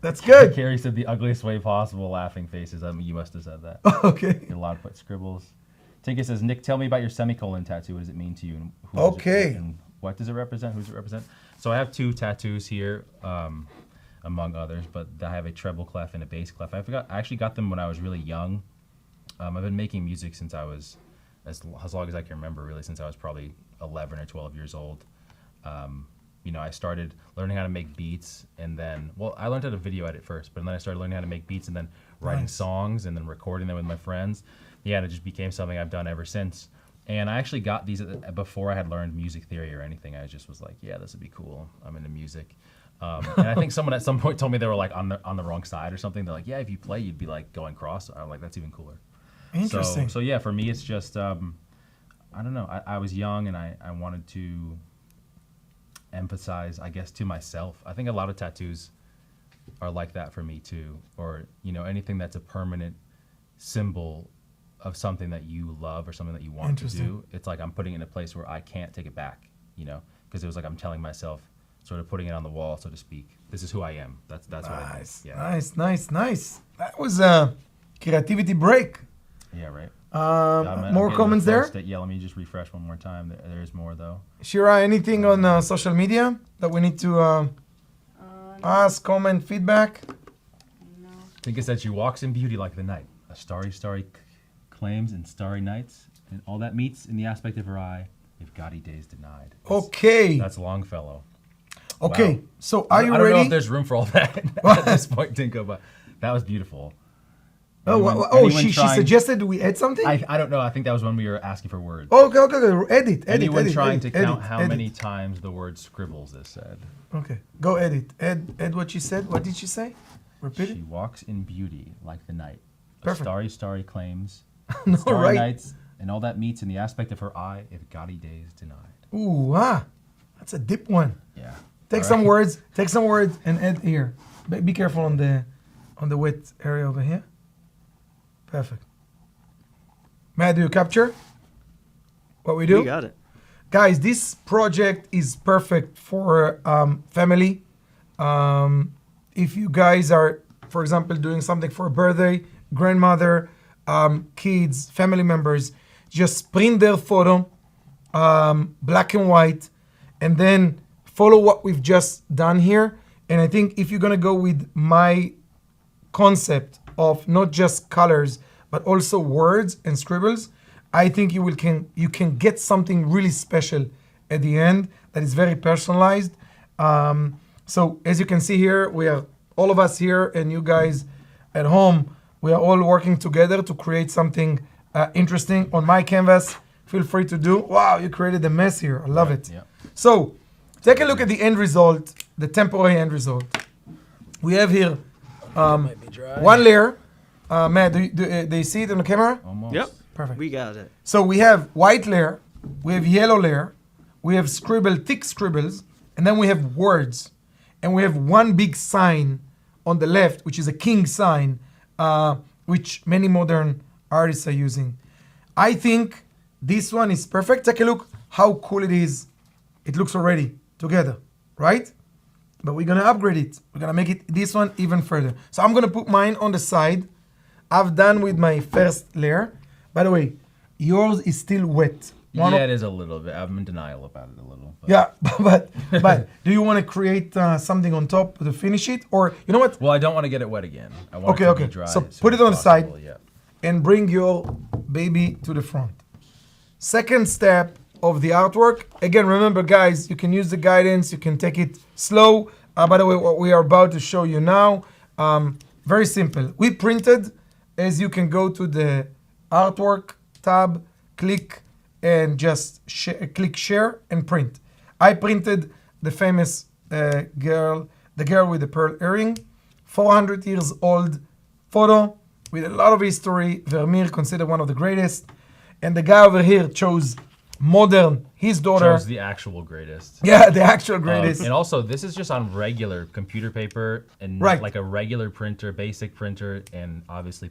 S3: That's good.
S2: Carrie said the ugliest way possible, laughing faces. I mean, you must have said that.
S3: Okay.
S2: You're allowed to put scribbles. Tinka says, "Nick, tell me about your semicolon tattoo. What does it mean to you? And who
S3: Okay.
S2: and what does it represent? Who does it represent?" So I have 2 tattoos here, among others, but I have a treble clef and a bass clef. I actually got them when I was really young. I've been making music since I was, as long as I can remember, really, since I was probably 11 or 12 years old. I started learning how to make beats, and then, I learned how to video edit first, but then I started learning how to make beats and then writing songs and then recording them with my friends. Yeah, and it just became something I've done ever since. And I actually got these before I had learned music theory or anything. I just was like, yeah, this would be cool. I'm into music. And I think someone at some point told me they were like on the wrong side or something. They're like, yeah, if you play, you'd be like going cross. I'm like, that's even cooler.
S3: Interesting.
S2: So yeah, for me, it's just, I don't know. I was young and I wanted to emphasize, I guess, to myself. I think a lot of tattoos are like that for me too. Or, anything that's a permanent symbol of something that you love or something that you want to do. It's like I'm putting it in a place where I can't take it back, because it was like I'm telling myself, sort of putting it on the wall, so to speak. This is who I am. That's what I mean. Yeah.
S3: Nice. That was a creativity break.
S2: Yeah, right.
S3: More comments there?
S2: Yeah, let me just refresh one more time. There's more though.
S3: Shira, anything on social media that we need to ask, comment, feedback?
S4: No.
S2: Tinka said she walks in beauty like the night. A starry claims and starry nights, and all that meets in the aspect of her eye, if gaudy days denied.
S3: Okay.
S2: That's Longfellow.
S3: Okay,
S2: Wow.
S3: so are you
S2: I don't
S3: ready?
S2: know if there's room for all that at this point, Tinka, but that was beautiful.
S3: She suggested we add something?
S2: I don't know. I think that was when we were asking for words.
S3: Okay. Edit.
S2: Anyone trying to count
S3: edit,
S2: how
S3: edit.
S2: many times the word scribbles is said.
S3: Okay, go edit. Add what she said. What did she say? Repeat it.
S2: She walks in beauty like the night.
S3: Perfect.
S2: A starry claims.
S3: No,
S2: starry
S3: right.
S2: nights, and all that meets in the aspect of her eye, if gaudy days denied.
S3: Ooh, that's a deep one.
S2: Yeah.
S3: Take
S2: All
S3: some
S2: right.
S3: words, and add here. Be careful on the wet area over here. Perfect. Matt, do you capture what we do?
S1: You got it.
S3: Guys, this project is perfect for family. If you guys are, for example, doing something for a birthday, grandmother, kids, family members, just print their photo, black and white, and then follow what we've just done here. And I think if you're gonna go with my concept of not just colors but also words and scribbles, I think you can get something really special at the end that is very personalized. So as you can see here, we are all of us here and you guys at home. We are all working together to create something interesting on my canvas. Feel free to do. Wow, you created a mess here. I love it.
S2: Yeah.
S3: So take a look at the end result, the temporary end result. We have here one layer. Matt, do you see it on the camera?
S2: Almost.
S1: Yep.
S3: Perfect.
S1: We got it.
S3: So we have white layer, we have yellow layer, we have thick scribbles, and then we have words. And we have one big sign on the left, which is a king sign, which many modern artists are using. I think this one is perfect. Take a look how cool it is. It looks already together, right? But we're gonna upgrade it. We're gonna make it this one even further. So I'm gonna put mine on the side. I've done with my first layer. By the way, yours is still wet.
S2: It is a little bit. I'm in denial about it a little. But.
S3: Yeah, but do you want to create something on top to finish it, or you know what?
S2: Well, I don't want to get it wet again. I want it to be dry.
S3: So
S2: as
S3: put
S2: soon
S3: it on
S2: as
S3: the side
S2: possible, yeah.
S3: and bring your baby to the front. Second step of the artwork. Again, remember, guys, you can use the guidance. You can take it slow. By the way, what we are about to show you now, very simple. We printed, as you can go to the artwork tab, click and just click share and print. I printed the famous girl with the pearl earring, 400 years old photo with a lot of history. Vermeer considered one of the greatest. And the guy over here chose modern, his daughter.
S2: Chose the actual greatest.
S3: Yeah, the actual greatest.
S2: And also, this is just on regular computer paper and
S3: Right.
S2: like a regular printer, basic printer, and obviously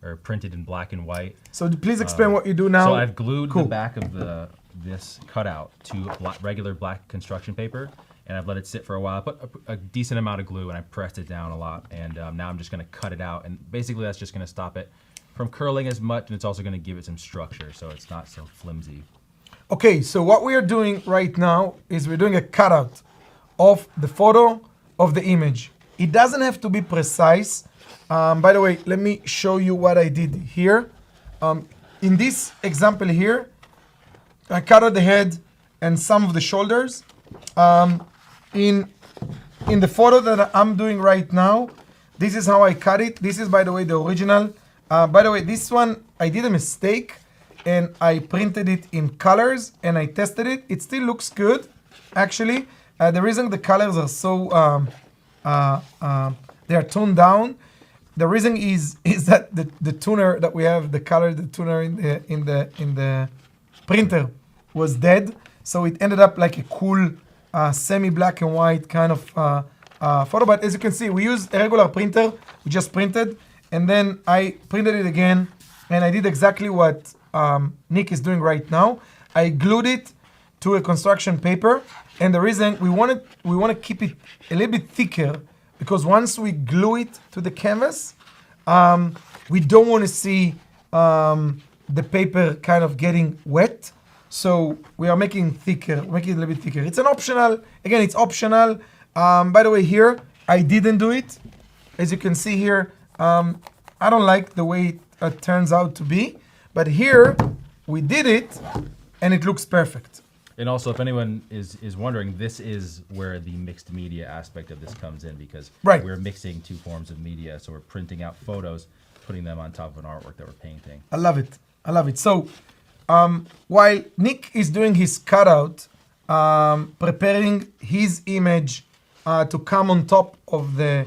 S2: or printed in black and white.
S3: So please explain what you do now.
S2: So I've glued
S3: Cool.
S2: the back of this cutout to regular black construction paper, and I've let it sit for a while. I put a decent amount of glue, and I pressed it down a lot, and now I'm just going to cut it out, and basically that's just going to stop it from curling as much, and it's also going to give it some structure, so it's not so flimsy.
S3: Okay, so what we are doing right now is we're doing a cutout of the photo of the image. It doesn't have to be precise. By the way, let me show you what I did here. In this example here, I cut out the head and some of the shoulders. In the photo that I'm doing right now, this is how I cut it. This is, by the way, the original. By the way, this one, I did a mistake and I printed it in colors and I tested it. It still looks good, actually. The reason the colors are so, they are toned down. The reason is that the tuner that we have, the color, the tuner in the printer was dead. So it ended up like a cool semi-black and white kind of photo. But as you can see, we used a regular printer. We just printed. And then I printed it again. And I did exactly what Nick is doing right now. I glued it to a construction paper. And the reason we want to keep it a little bit thicker, because once we glue it to the canvas, we don't want to see the paper kind of getting wet. So we are making thicker, making it a little bit thicker. It's an optional, again, it's optional. By the way, here, I didn't do it. As you can see here, I don't like the way it turns out to be. But here, we did it, and it looks perfect.
S2: And also, if anyone is wondering, this is where the mixed media aspect of this comes in, because
S3: Right.
S2: we're mixing two forms of media. So we're printing out photos, putting them on top of an artwork that we're painting.
S3: I love it. I love it. So while Nick is doing his cutout, preparing his image to come on top of the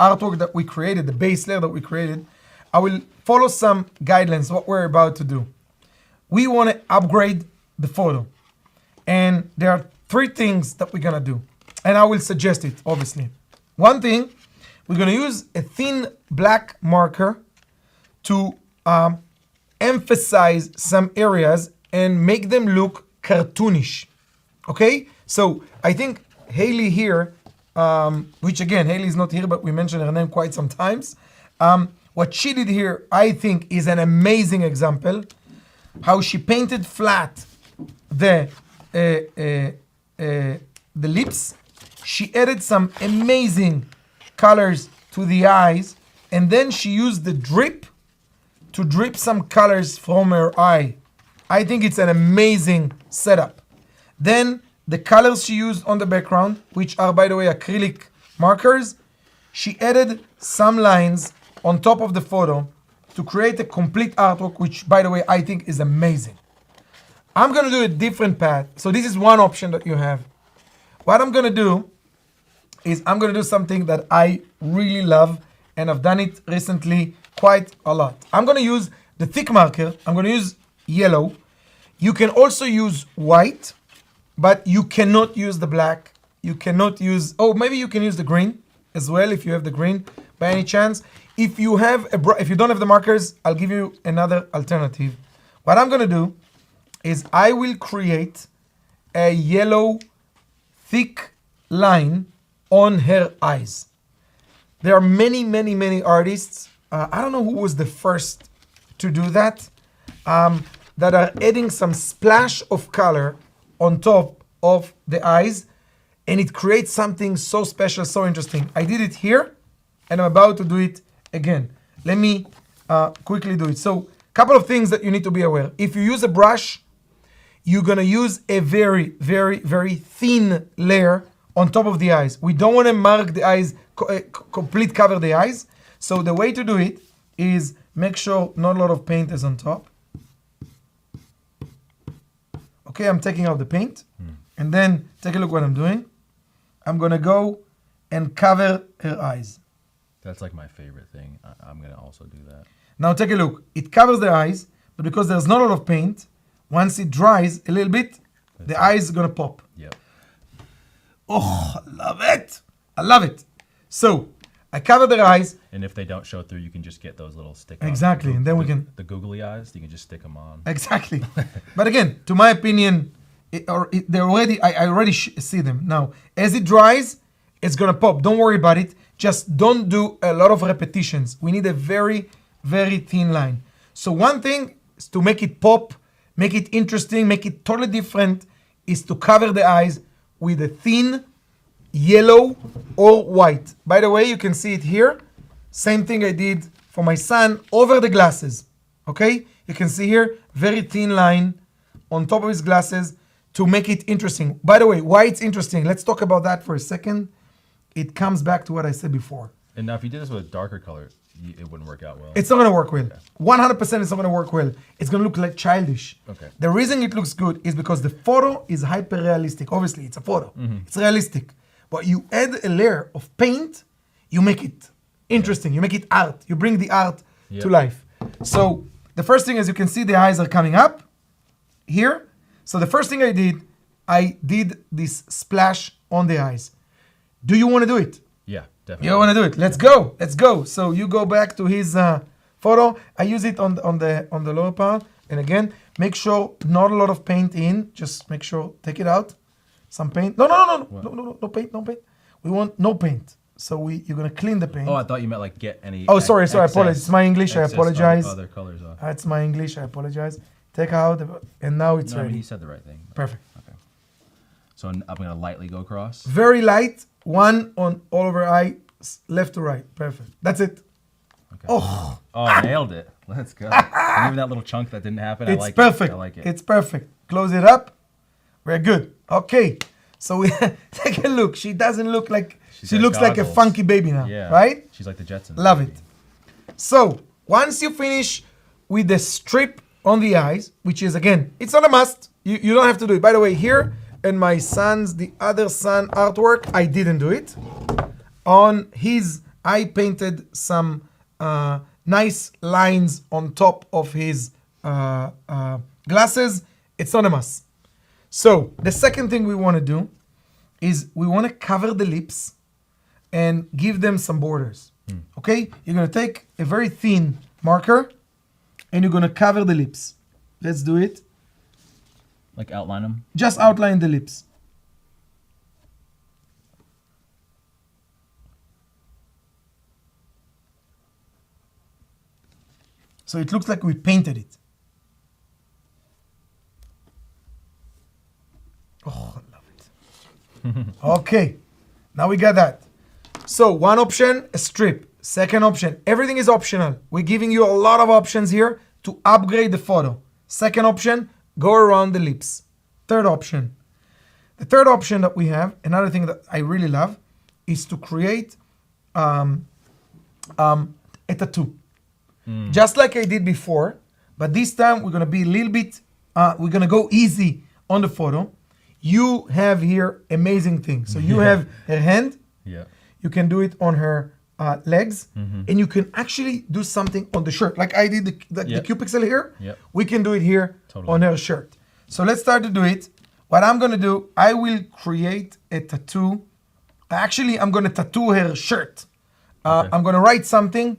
S3: artwork that we created, the base layer that we created, I will follow some guidelines, what we're about to do. We want to upgrade the photo. And there are three things that we're going to do. And I will suggest it, obviously. One thing, we're going to use a thin black marker to emphasize some areas and make them look cartoonish. Okay? So I think Haley here, which again, Haley is not here, but we mentioned her name quite some times. What she did here, I think, is an amazing example. How she painted flat the lips. She added some amazing colors to the eyes, and then she used the drip to drip some colors from her eye. I think it's an amazing setup. Then the colors she used on the background, which are, by the way, acrylic markers, she added some lines on top of the photo to create a complete artwork, which, by the way, I think is amazing. I'm going to do a different path. So this is one option that you have. What I'm going to do is I'm going to do something that I really love, and I've done it recently quite a lot. I'm going to use the thick marker. I'm going to use yellow. You can also use white, but you cannot use the black. You cannot use, maybe you can use the green as well if you have the green by any chance. If you have if you don't have the markers, I'll give you another alternative. What I'm gonna do is I will create a yellow thick line on her eyes. There are many, many, many artists. I don't know who was the first to do that. That are adding some splash of color on top of the eyes, and it creates something so special, so interesting. I did it here, and I'm about to do it again. Let me quickly do it. So, couple of things that you need to be aware. If you use a brush, you're gonna use a very, very, very thin layer on top of the eyes. We don't wanna mark the eyes, complete cover the eyes. So the way to do it is make sure not a lot of paint is on top. Okay, I'm taking out the paint. And then take a look what I'm doing. I'm gonna go and cover her eyes.
S2: That's like my favorite thing. I'm gonna also do that.
S3: Now take a look. It covers the eyes, but because there's not a lot of paint, once it dries a little bit, the eyes is gonna pop.
S2: Yep.
S3: Oh, I love it. I love it. So I cover their eyes.
S2: And if they don't show through, you can just get those little stick.
S3: Exactly, and then we can
S2: the googly eyes. You can just stick them on.
S3: Exactly. But again, to my opinion, they're already. I already see them now. As it dries, it's gonna pop. Don't worry about it. Just don't do a lot of repetitions. We need a very, very thin line. So one thing is to make it pop, make it interesting, make it totally different, is to cover the eyes with a thin yellow or white. By the way, you can see it here. Same thing I did for my son over the glasses. Okay? You can see here, very thin line on top of his glasses to make it interesting. By the way, why it's interesting, let's talk about that for a second. It comes back to what I said before.
S2: And now if you did this with a darker color, it wouldn't work out well.
S3: It's not gonna work well. 100% it's not gonna work well. It's gonna look like childish.
S2: Okay.
S3: The reason it looks good is because the photo is hyper realistic. Obviously, it's a photo. It's realistic. But you add a layer of paint, you make it interesting. You make it art. You bring the art to life. So the first thing is you can see the eyes are coming up here. So the first thing I did this splash on the eyes. Do you want to do it?
S2: Yeah, definitely.
S3: You want to do it? Let's go. Let's go. So you go back to his photo. I use it on the lower part. And again, make sure not a lot of paint in. Just make sure, take it out. Some paint. No paint, no paint. We want no paint. So you're gonna clean the paint.
S2: Oh, I thought you meant like get any.
S3: Oh, sorry. I apologize. It's my English. I apologize.
S2: Other colors off.
S3: That's my English. I apologize. Take out, and now it's
S2: No, I
S3: ready.
S2: mean, he said the right thing.
S3: Perfect.
S2: Okay. So I'm gonna lightly go across.
S3: Very light. One on all over eye, left to right. Perfect. That's it.
S2: Okay.
S3: Oh,
S2: Nailed it. Let's go. And even that little chunk that didn't happen, I
S3: it's
S2: like
S3: perfect.
S2: it. I like it.
S3: It's perfect. Close it up. We're good. Okay. So we take a look. She doesn't look like she
S2: got
S3: looks like a
S2: goggles.
S3: funky baby now,
S2: Yeah.
S3: right?
S2: She's like the Jetsons.
S3: Love
S2: baby.
S3: it. So once you finish with the strip on the eyes, which is again, it's not a must. You don't have to do it. By the way, here in my son's, the other son artwork, I didn't do it. On his, I painted some nice lines on top of his glasses. It's not a must. So the second thing we want to do is we want to cover the lips and give them some borders. Okay? You're going to take a very thin marker and you're going to cover the lips. Let's do it.
S2: Like outline them.
S3: Just outline the lips. So it looks like we painted it. Oh, I love it. Okay, now we got that. So one option, a strip. Second option, everything is optional. We're giving you a lot of options here to upgrade the photo. Second option, go around the lips. Third option. The third option that we have, another thing that I really love, is to create a tattoo. Just like I did before, but this time we're gonna be a little bit, we're gonna go easy on the photo. You have here amazing things. So you have her hand,
S2: Yeah.
S3: you can do it on her legs, and you can actually do something on the shirt. Like I did the Cupixel here,
S2: Yep.
S3: we can do it here
S2: Totally.
S3: on her shirt. So let's start to do it. What I'm gonna do, I will create a tattoo. Actually, I'm gonna tattoo her shirt.
S2: Okay.
S3: I'm gonna write something.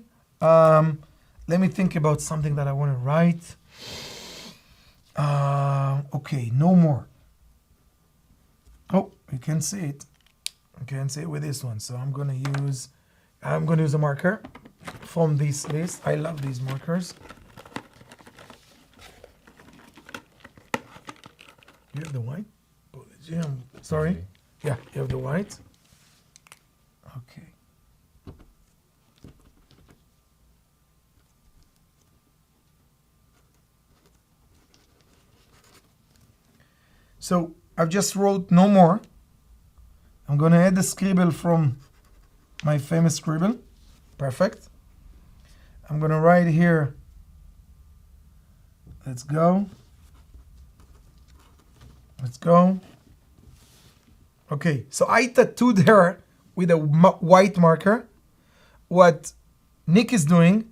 S3: Let me think about something that I wanna write. Okay, no more. Oh, you can see it. You can see it with this one. So I'm gonna use a marker from this list. I love these markers. You have the white? Sorry. Yeah, you have the white. Okay. So I've just wrote no more. I'm gonna add the scribble from my famous scribble. Perfect. I'm gonna write here. Let's go. Let's go. Okay, so I tattooed her with a white marker. What Nick is doing,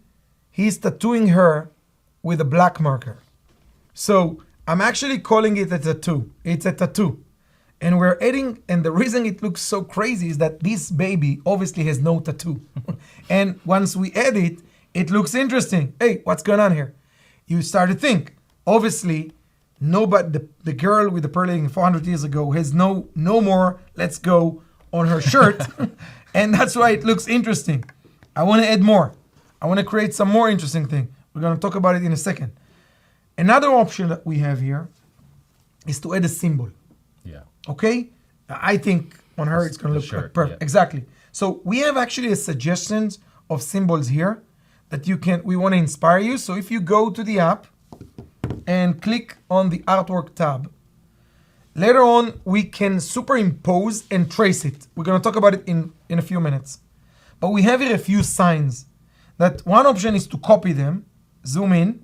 S3: he's tattooing her with a black marker. So I'm actually calling it a tattoo. It's a tattoo. And we're adding, and the reason it looks so crazy is that this baby obviously has no tattoo. And once we add it, it looks interesting. Hey, what's going on here? You start to think, obviously, nobody, the girl with the pearl earring 400 years ago has no more let's go on her shirt. And that's why it looks interesting. I want to add more. I want to create some more interesting thing. We're going to talk about it in a second. Another option that we have here is to add a symbol.
S2: Yeah.
S3: Okay? I think on her it's going to look
S2: shirt,
S3: perfect.
S2: yeah.
S3: Exactly. So we have actually a suggestions of symbols here that we want to inspire you. So if you go to the app and click on the artwork tab, later on we can superimpose and trace it. We're going to talk about it in a few minutes. But we have here a few signs that one option is to copy them, zoom in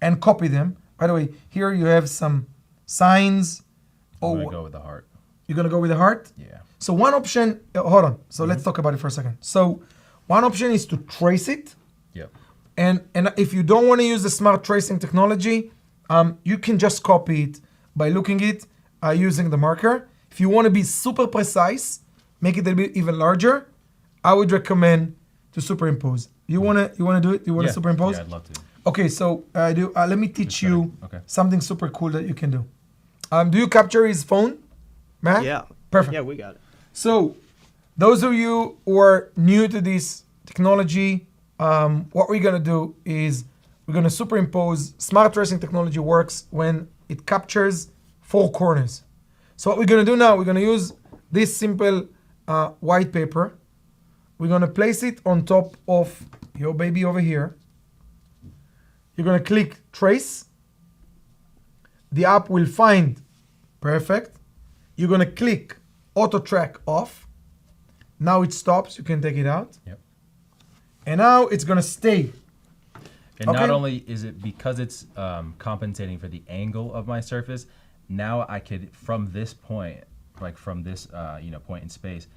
S3: and copy them. By the way, here you have some signs.
S2: I'm gonna go with the heart.
S3: You're gonna go with the heart?
S2: Yeah.
S3: So one option, hold on. So let's talk about it for a second. So one option is to trace it.
S2: Yep.
S3: And if you don't want to use the smart tracing technology, you can just copy it by looking it using the marker. If you want to be super precise, make it a bit even larger, I would recommend to superimpose. You wanna do it? You wanna superimpose?
S2: Yeah, I'd love to.
S3: Okay, so let me teach you
S2: Okay.
S3: something super cool that you can do. Do you capture his phone, Matt?
S1: Yeah.
S3: Perfect.
S1: Yeah, we got it.
S3: So, those of you who are new to this technology, what we're gonna do is we're gonna superimpose. Smart tracing technology works when it captures 4 corners. So what we're gonna do now, we're gonna use this simple white paper. We're gonna place it on top of your baby over here. You're gonna click trace. The app will find perfect. You're gonna click auto track off. Now it stops, you can take it out.
S2: Yep.
S3: And now it's gonna stay.
S2: And
S3: Okay.
S2: not only is it because it's compensating for the angle of my surface, now I could, from this point, like from this point in space,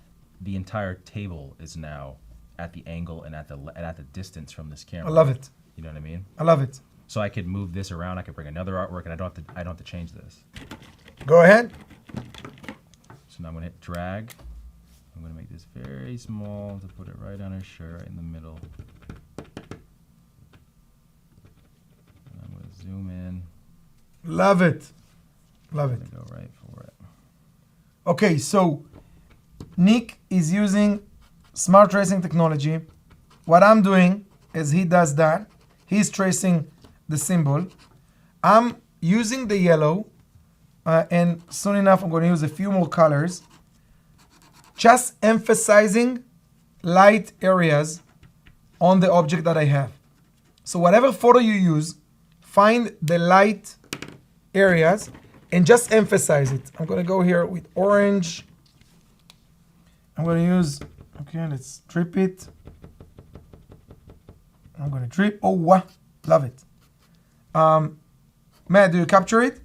S2: the entire table is now at the angle and at the distance from this camera.
S3: I love it.
S2: You know what I mean?
S3: I love it.
S2: So I could move this around. I could bring another artwork, and I don't have to change this.
S3: Go ahead.
S2: So now I'm gonna hit drag. I'm gonna make this very small to put it right on her shirt, right in the middle. And I'm gonna zoom in.
S3: Love it. Love it.
S2: I'm gonna go right for it.
S3: Okay, so Nick is using smart tracing technology. What I'm doing is he does that. He's tracing the symbol. I'm using the yellow, and soon enough I'm going to use a few more colors, just emphasizing light areas on the object that I have. So whatever photo you use, find the light areas and just emphasize it. I'm going to go here with orange. I'm going to use, okay, let's strip it. I'm going to trip. Oh, wow. Love it. Matt, do you capture it?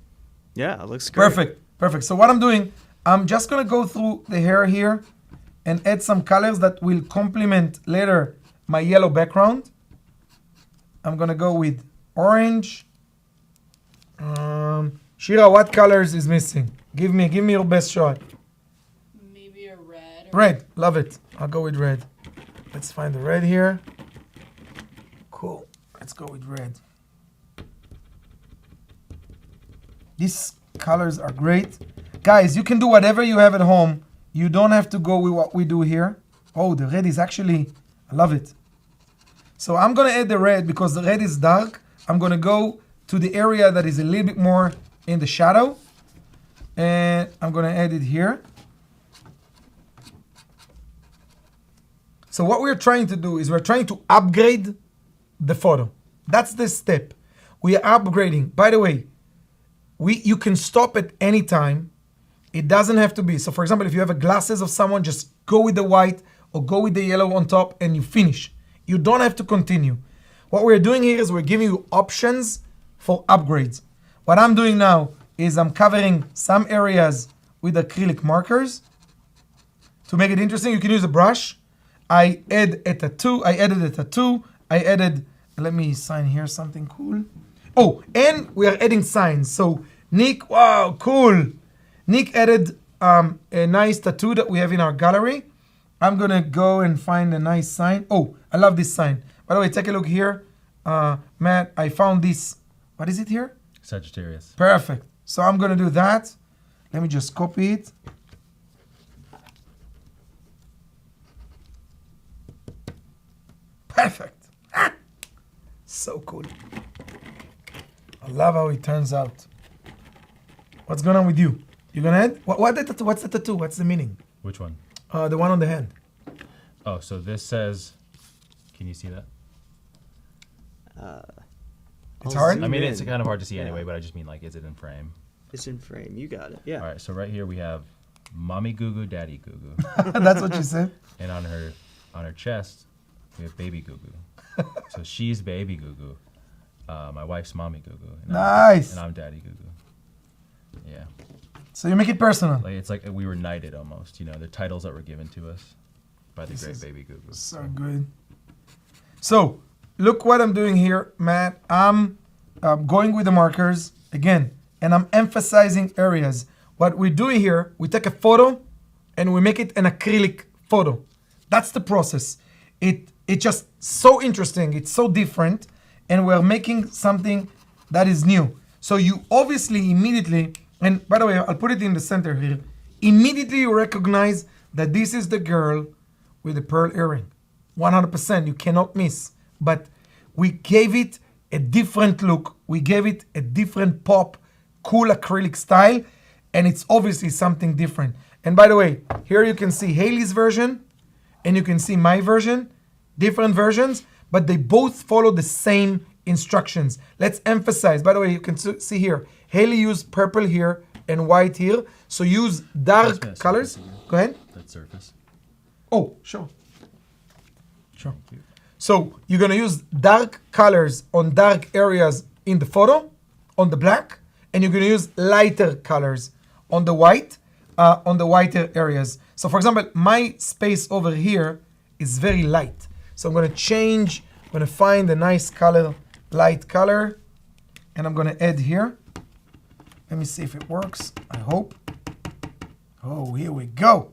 S1: Yeah, it looks great.
S3: Perfect. Perfect. So what I'm doing, I'm just going to go through the hair here and add some colors that will complement later my yellow background. I'm going to go with orange. Shira, what colors is missing? Give me your best shot.
S4: Maybe a red.
S3: Red. Love it. I'll go with red. Let's find the red here. Cool. Let's go with red. These colors are great. Guys, you can do whatever you have at home. You don't have to go with what we do here. Oh, the red is actually, I love it. So I'm going to add the red because the red is dark. I'm going to go to the area that is a little bit more in the shadow. And I'm going to add it here. So what we're trying to do is we're trying to upgrade the photo. That's the step. We are upgrading. By the way, You can stop at any time. It doesn't have to be. So for example, if you have a glasses of someone, just go with the white or go with the yellow on top and you finish. You don't have to continue. What we're doing here is we're giving you options for upgrades. What I'm doing now is I'm covering some areas with acrylic markers. To make it interesting, you can use a brush. I added a tattoo. Let me sign here something cool. Oh, and we are adding signs. So Nick, wow, cool. Nick added a nice tattoo that we have in our gallery. I'm gonna go and find a nice sign. Oh, I love this sign. By the way, take a look here. Matt, I found this. What is it here?
S2: Sagittarius.
S3: Perfect. So I'm gonna do that. Let me just copy it. Perfect. Ah! So cool. I love how it turns out. What's going on with you? You gonna add? What's the tattoo? What's the meaning?
S2: Which one?
S3: The one on the hand.
S2: Oh, so this says, can you see that?
S3: It's
S1: I'll
S3: hard?
S1: zoom
S2: I mean,
S1: in.
S2: it's kind of hard to see
S1: Yeah.
S2: anyway, but I just mean like, is it in frame?
S1: It's in frame. You got it. Yeah.
S2: All right, so right here we have Mommy Goo Goo, Daddy Goo Goo.
S3: That's what you said?
S2: And on her chest, we have Baby Goo Goo. So she's Baby Goo Goo. My wife's Mommy Goo Goo. And
S3: Nice.
S2: I'm Daddy Goo Goo. Yeah.
S3: So you make it personal.
S2: Like it's like we were knighted almost, you know, the titles that were given to us by the
S3: This
S2: great
S3: is
S2: Baby Goo Goo.
S3: So good. So look what I'm doing here, Matt. I'm going with the markers again, and I'm emphasizing areas. What we're doing here, we take a photo and we make it an acrylic photo. That's the process. It's just so interesting. It's so different, and we're making something that is new. So you obviously immediately, and by the way, I'll put it in the center here. Immediately you recognize that this is the girl with the pearl earring. 100%, you cannot miss. But we gave it a different look. We gave it a different pop, cool acrylic style, and it's obviously something different. And by the way, here you can see Haley's version, and you can see my version, different versions, but they both follow the same instructions. Let's emphasize, by the way, you can see here, Haley used purple here and white here, so use dark
S2: That's
S3: colors.
S2: surface again.
S3: Go ahead.
S2: That surface.
S3: Oh, sure. Sure. So you're gonna use dark colors on dark areas in the photo, on the black, and you're gonna use lighter colors on the whiter areas. So for example, my space over here is very light. So I'm gonna change, I'm gonna find a nice color, light color, and I'm gonna add here. Let me see if it works, I hope. Oh, here we go.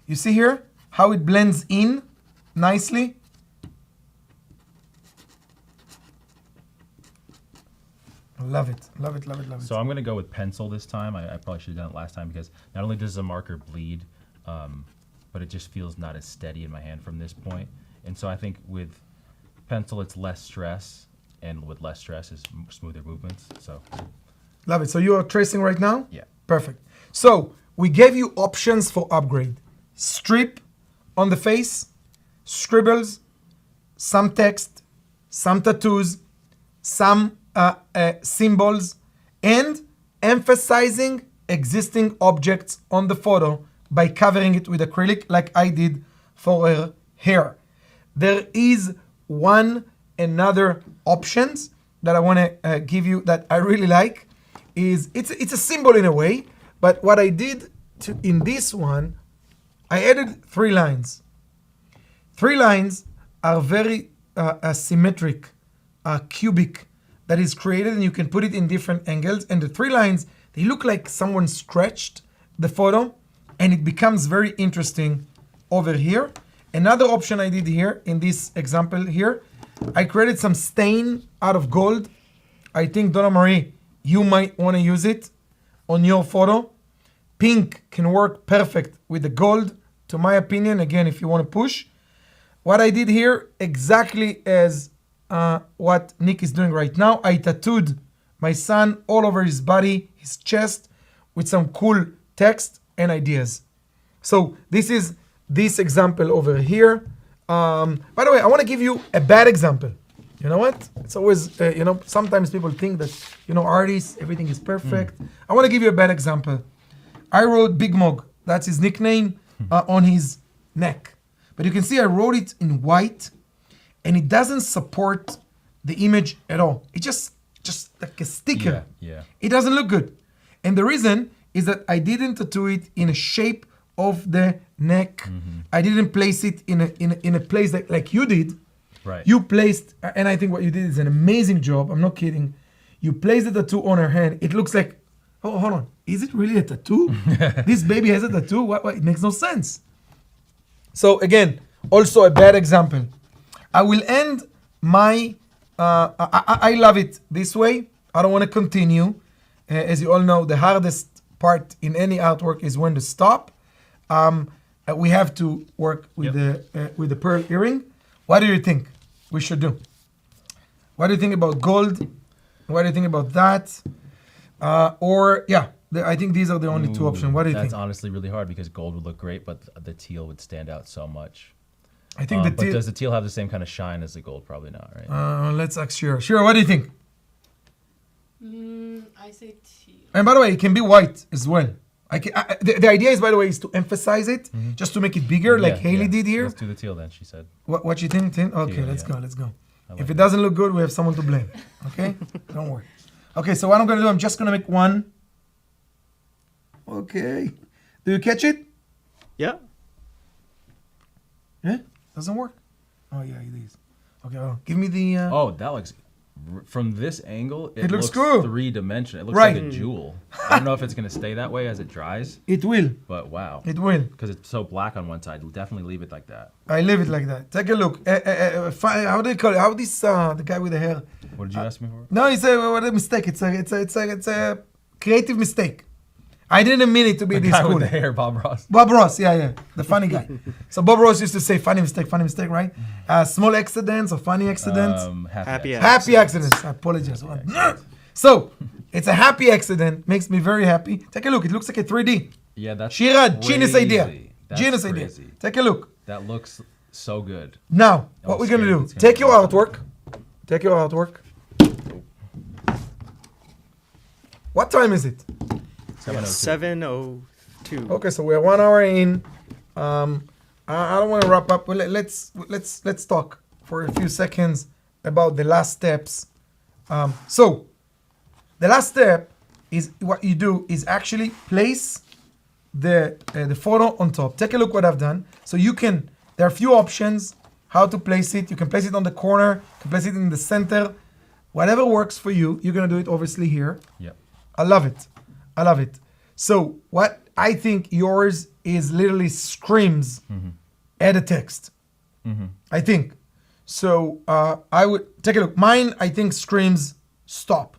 S3: You see here how it blends in nicely? I love it, love it, love it, love it.
S2: So I'm going to go with pencil this time. I probably should have done it last time because not only does the marker bleed, but it just feels not as steady in my hand from this point. And so I think with pencil, it's less stress, and with less stress is smoother movements. So
S3: Love it. So you are tracing right now?
S2: yeah.
S3: Perfect. So we gave you options for upgrade. Strip on the face, scribbles, some text, some tattoos, some symbols, and emphasizing existing objects on the photo by covering it with acrylic like I did for her hair. There is one another options that I want to give you that I really like. It's a symbol in a way, but what I did in this one, I added 3 lines. 3 lines are very symmetric, cubic, that is created, and you can put it in different angles. And the 3 lines, they look like someone stretched the photo, and it becomes very interesting over here. Another option I did here in this example here, I created some stain out of gold. I think, Donna Marie, you might want to use it on your photo. Pink can work perfect with the gold, to my opinion, again, if you want to push. What I did here, exactly as what Nick is doing right now, I tattooed my son all over his body, his chest, with some cool text and ideas. So this is this example over here. By the way, I want to give you a bad example. You know what? It's always, sometimes people think that, artists, everything is perfect. I want to give you a bad example. I wrote Big Mog. That's his nickname on his neck. But you can see I wrote it in white, and it doesn't support the image at all. It's just like a sticker.
S2: Yeah.
S3: It doesn't look good. And the reason is that I didn't tattoo it in a shape of the neck. I didn't place it in a place like you did.
S2: Right.
S3: You placed, and I think what you did is an amazing job. I'm not kidding. You placed the tattoo on her hand. It looks like, oh, hold on. Is it really a tattoo? This baby has a tattoo? What? It makes no sense. So again, also a bad example. I will end my, I love it this way. I don't want to continue. As you all know, the hardest part in any artwork is when to stop. We have to work with the pearl earring. What do you think we should do? What do you think about gold? What do you think about that? I think these are the only two options. What do you think?
S2: That's honestly really hard because gold would look great, but the teal would stand out so much.
S3: I think
S2: but does the teal have the same kind of shine as the gold? Probably not, right?
S3: Let's ask Shira. Shira, what do you think?
S4: I say teal.
S3: And by the way, it can be white as well. The idea is, by the way, is to emphasize it, just to make it bigger, like Haley did here.
S2: Let's do the teal then, she said.
S3: What you think, Tim? Okay,
S2: Teal,
S3: let's go.
S2: Like
S3: If it doesn't look good, we have someone to blame. Okay? Don't worry. Okay, so what I'm going to do, I'm just going to make one. Okay. Do you catch it?
S1: Yeah.
S3: Yeah? Doesn't work? Oh, yeah, it is. Okay, hold on. Give me the...
S2: Oh, that looks... From this angle, it
S3: looks
S2: looks
S3: cool.
S2: three-dimensional. It looks
S3: Right.
S2: like a jewel. I don't know if it's going to stay that way as it dries,
S3: It will.
S2: but wow.
S3: It will.
S2: Because it's so black on one side, definitely leave it like that.
S3: I leave it like that. Take a look. How do you call it? How this, the guy with the hair...
S2: What did you ask me for?
S3: No, it's a mistake. It's a creative mistake. I didn't mean it to be
S2: The
S3: this
S2: guy
S3: cool.
S2: with the hair, Bob Ross.
S3: Bob Ross, yeah, the funny guy. So Bob Ross used to say funny mistake, right? Small accidents or funny accidents.
S1: Happy
S3: Happy accidents. I apologize. So it's a happy accident. Makes me very happy. Take a look. It looks like a 3D.
S2: Yeah, that's
S3: Shira,
S2: crazy.
S3: genius idea.
S2: That's
S3: Genius idea.
S2: crazy.
S3: Take a look.
S2: That looks so good.
S3: Now,
S2: Oh,
S3: what we're gonna
S2: scary.
S3: do?
S2: It's gonna
S3: Take
S2: be
S3: your
S2: awesome.
S3: artwork. What time is it?
S2: 7:02.
S1: 7:02.
S3: Okay, so we're 1 hour in. I don't want to wrap up. Well, let's talk for a few seconds about the last steps. So the last step is what you do is actually place the photo on top. Take a look what I've done. So there are a few options how to place it. You can place it on the corner. You can place it in the center. Whatever works for you. You're gonna do it obviously here.
S2: Yep.
S3: I love it. So what I think yours is literally screams add a text. I think. So I would take a look. Mine I think screams stop.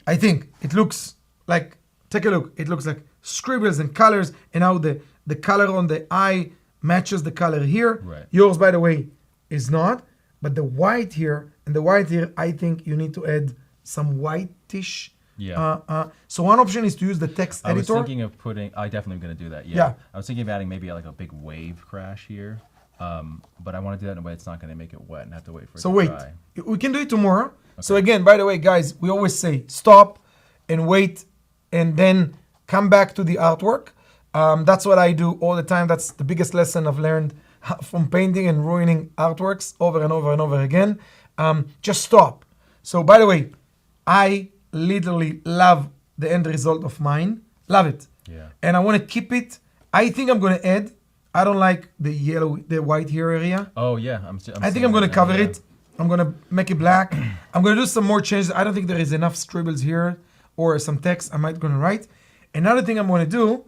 S3: I think it looks like, take a look. It looks like scribbles and colors and how the color on the eye matches the color here.
S2: Right.
S3: Yours, by the way, is not. But the white here and the white here, I think you need to add some whitish.
S2: Yeah.
S3: So one option is to use the text
S2: I was
S3: editor.
S2: thinking of putting. I definitely am going to do that.
S3: Yeah.
S2: I was thinking of adding maybe like a big wave crash here, but I want to do that in a way it's not going to make it wet and have to wait for it
S3: So
S2: to
S3: wait,
S2: dry.
S3: we can do it tomorrow. So again, by the way, guys, we always say stop and wait and then come back to the artwork. That's what I do all the time. That's the biggest lesson I've learned from painting and ruining artworks over and over and over again. Just stop. So by the way, I literally love the end result of mine. Love it.
S2: Yeah.
S3: And I want to keep it. I think I'm going to add, I don't like the white here area.
S2: Oh yeah.
S3: I think I'm going to cover it. I'm going to make it black. I'm going to do some more changes. I don't think there is enough scribbles here or some text I might going to write. Another thing I'm going to do,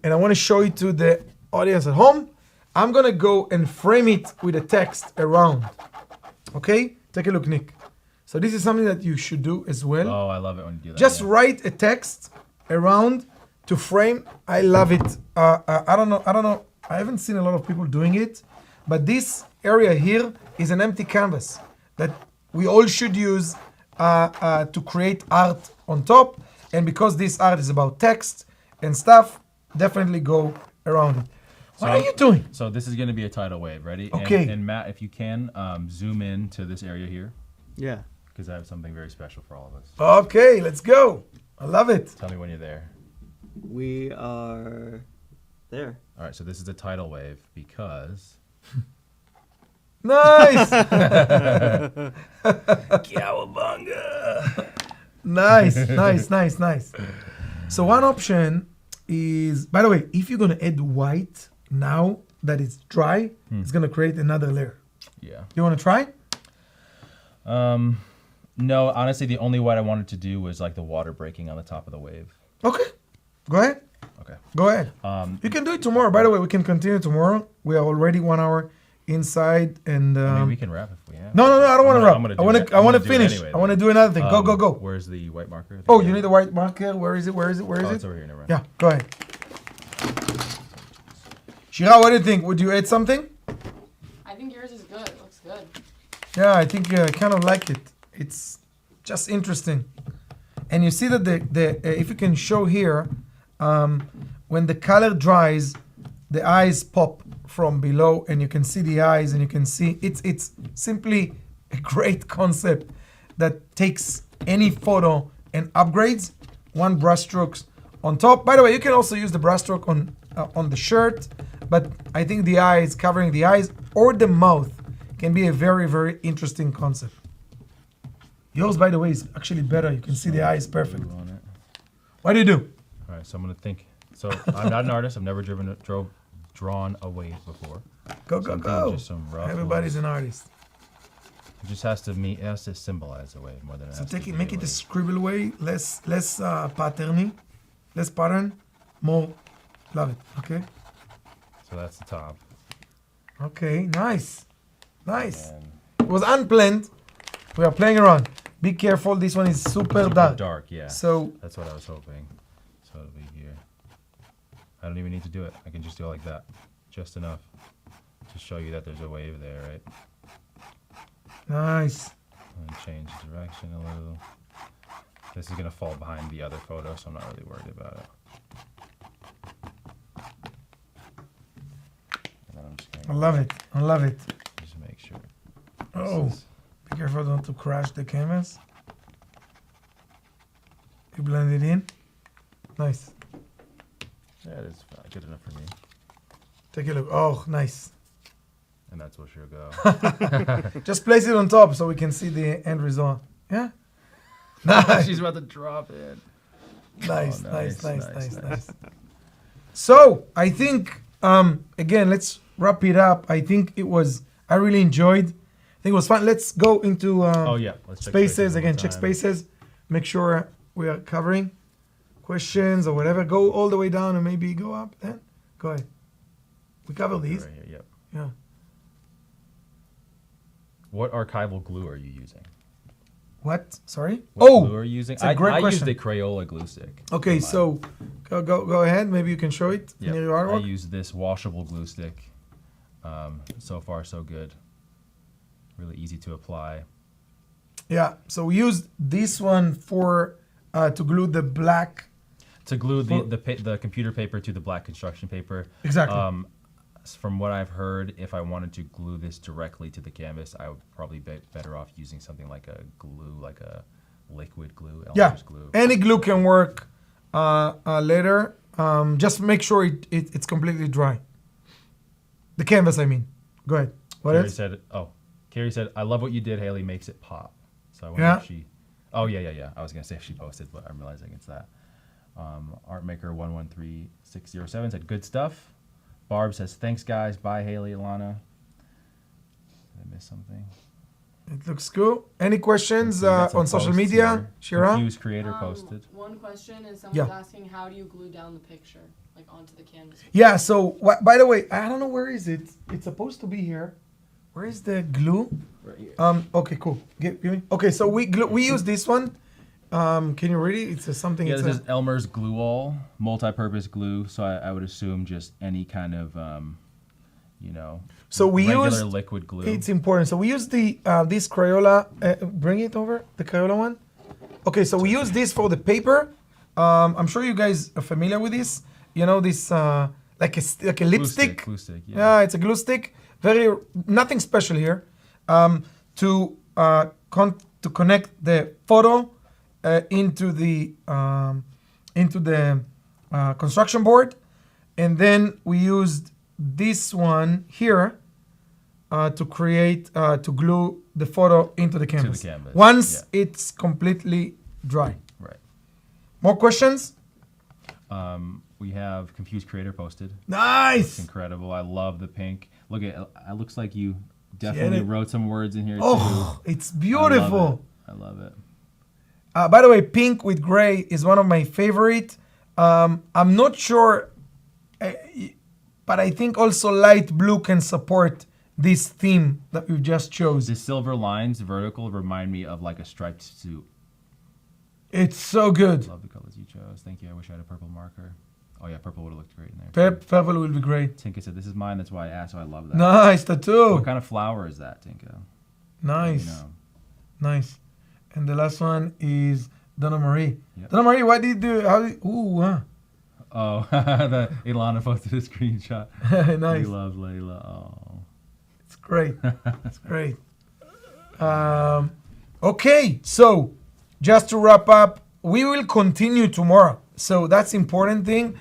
S3: and I want to show it to the audience at home, I'm going to go and frame it with a text around. Okay? Take a look, Nick. So this is something that you should do as well.
S2: Oh, I love it when you do that.
S3: Just
S2: yeah.
S3: write a text around to frame. I love it. I don't know. I haven't seen a lot of people doing it, but this area here is an empty canvas that we all should use to create art on top. And because this art is about text and stuff, definitely go around it. What are you doing?
S2: So this is going to be a tidal wave. Ready?
S3: Okay.
S2: And Matt, if you can, zoom in to this area here.
S1: Yeah.
S2: because I have something very special for all of us.
S3: Okay, let's go. I love it.
S2: Tell me when you're there.
S1: We are there.
S2: All right, so this is the tidal wave because
S3: Nice. Cowabunga. Nice. So one option is, by the way, if you're gonna add white now that it's dry, it's gonna create another layer.
S2: yeah.
S3: You wanna try?
S2: No, honestly, the only white I wanted to do was like the water breaking on the top of the wave.
S3: Okay, go ahead.
S2: Okay.
S3: Go ahead. You can do it tomorrow. By the way, we can continue tomorrow. We are already 1 hour inside, and
S2: I mean, we can wrap if we have.
S3: no, I don't want to wrap.
S2: I'm gonna
S3: I want to
S2: do it
S3: finish.
S2: anyway,
S3: I want to
S2: then.
S3: do another thing. Go.
S2: Where's the white marker?
S3: Oh, you need the white marker. Where is it?
S2: Oh,
S3: Is
S2: it's
S3: it?
S2: over here. Never mind.
S3: Yeah, go ahead. Shira, what do you think? Would you add something?
S4: I think yours is good. It looks good.
S3: Yeah, I think I kind of like it. It's just interesting. And you see that if you can show here, when the color dries, the eyes pop from below, and you can see the eyes, and you can see it's simply a great concept that takes any photo and upgrades one brushstroke on top. By the way, you can also use the brushstroke on the shirt, but I think the eyes, covering the eyes or the mouth, can be a very, very interesting concept. Yours, by the way, is actually better. You can see the eyes perfect.
S2: Blue on it.
S3: What do you do?
S2: All right, so I'm gonna think. So I'm not an artist. I've never drawn a wave before.
S3: Go.
S2: Just some rough
S3: Everybody's
S2: ones.
S3: an artist.
S2: It just has to symbolize a wave more than it
S3: So
S2: has to be
S3: make
S2: a
S3: it a
S2: wave.
S3: scribble way, less patterny, less pattern, more. Love it. Okay.
S2: So that's the top.
S3: Okay. Nice.
S2: And
S3: It was unplanned. We are playing around. Be careful. This one is super dark.
S2: dark, yeah.
S3: So
S2: That's what I was hoping. So it'll be here. I don't even need to do it. I can just do it like that. Just enough to show you that there's a wave there, right?
S3: nice.
S2: And change direction a little. This is gonna fall behind the other photo, so I'm not really worried about it. And then I'm just
S3: I
S2: gonna
S3: love it.
S2: just make sure.
S3: Oh,
S2: This is-
S3: be careful not to crash the canvas. You blend it in. Nice.
S2: yeah, it is good enough for me.
S3: Take a look. Oh, nice.
S2: And that's where she'll go.
S3: Just place it on top so we can see the end result. Yeah. Nice.
S2: She's about to drop it.
S3: Nice.
S2: nice.
S3: So I think again, let's wrap it up. I think I really enjoyed. I think it was fun. Let's go into
S2: Oh yeah, let's check
S3: spaces
S2: one
S3: again.
S2: more
S3: Check
S2: time.
S3: spaces. Make sure we are covering questions or whatever. Go all the way down and maybe go up. Then go ahead. We covered these.
S2: Right here, yep.
S3: Yeah.
S2: What archival glue are you using?
S3: What? Sorry.
S2: What
S3: Oh,
S2: glue are you using?
S3: it's a great
S2: I
S3: question.
S2: used the Crayola glue stick.
S3: Okay,
S2: for mine.
S3: so go ahead. Maybe you can show it
S2: Yep.
S3: near your
S2: I
S3: artwork.
S2: use this washable glue stick. So far, so good. Really easy to apply.
S3: Yeah. So we used this one for to glue the black.
S2: To glue
S3: For-
S2: the computer paper to the black construction paper.
S3: Exactly.
S2: From what I've heard, if I wanted to glue this directly to the canvas, I would probably be better off using something like a glue, like a liquid glue,
S3: Yeah.
S2: Elmer's glue.
S3: Any glue can work later. Just make sure it's completely dry. The canvas, I mean. Go ahead. What
S2: Carrie
S3: else?
S2: said, Carrie said, I love what you did, Haley, makes it pop. So I wonder
S3: Yeah.
S2: if she, oh yeah. I was gonna say if she posted, but I'm realizing it's that. Artmaker113607 said, good stuff. Barb says, thanks guys, bye Haley, Alana. Did I miss something?
S3: It looks cool. Any questions
S2: We got some
S3: on social
S2: posts
S3: media,
S2: here.
S3: Shira?
S2: Confused creator posted.
S4: One question is someone's
S3: Yeah.
S4: asking, how do you glue down the picture, like onto the canvas?
S3: Yeah. So by the way, I don't know where is it. It's supposed to be here. Where is the glue?
S2: Right here.
S3: Okay. Cool. Give me. Okay. So we use this one. Can you read it? It's something.
S2: Yeah,
S3: it's
S2: this is Elmer's Glue All, multi-purpose glue. So I would assume just any kind of,
S3: So we
S2: regular
S3: use
S2: liquid glue.
S3: It's important. So we use the this Crayola. Bring it over, the Crayola one. Okay, so we use this for the paper. I'm sure you guys are familiar with this. You know this like a lipstick.
S2: Glue stick, yeah.
S3: Yeah, it's a glue stick. Nothing special here. To to connect the photo into the construction board, and then we used this one here to create to glue the photo into the canvas. Once it's completely dry.
S2: Right.
S3: More questions?
S2: We have Confused Creator posted.
S3: Nice.
S2: It's incredible. I love the pink. Look at it. Looks like you definitely wrote some words in here
S3: Oh,
S2: too.
S3: it's beautiful.
S2: I love it.
S3: By the way, pink with gray is one of my favorite. I'm not sure, but I think also light blue can support this theme that we've just chose.
S2: The silver lines vertical remind me of like a striped suit.
S3: It's so good.
S2: Love the colors you chose. Thank you. I wish I had a purple marker. Oh yeah, purple would have looked great in there.
S3: Purple will be great.
S2: Tinka said, "This is mine." That's why I asked. So I love that.
S3: Nice tattoo.
S2: What kind of flower is that, Tinka?
S3: Nice.
S2: You know.
S3: Nice. And the last one is Donna Marie.
S2: Yep.
S3: Donna Marie, what did you do? How did, ooh, huh.
S2: Oh, the Ilana posted a screenshot.
S3: Nice.
S2: We love Layla. Oh,
S3: it's great. It's great. Okay, so just to wrap up, we will continue tomorrow. So that's important thing.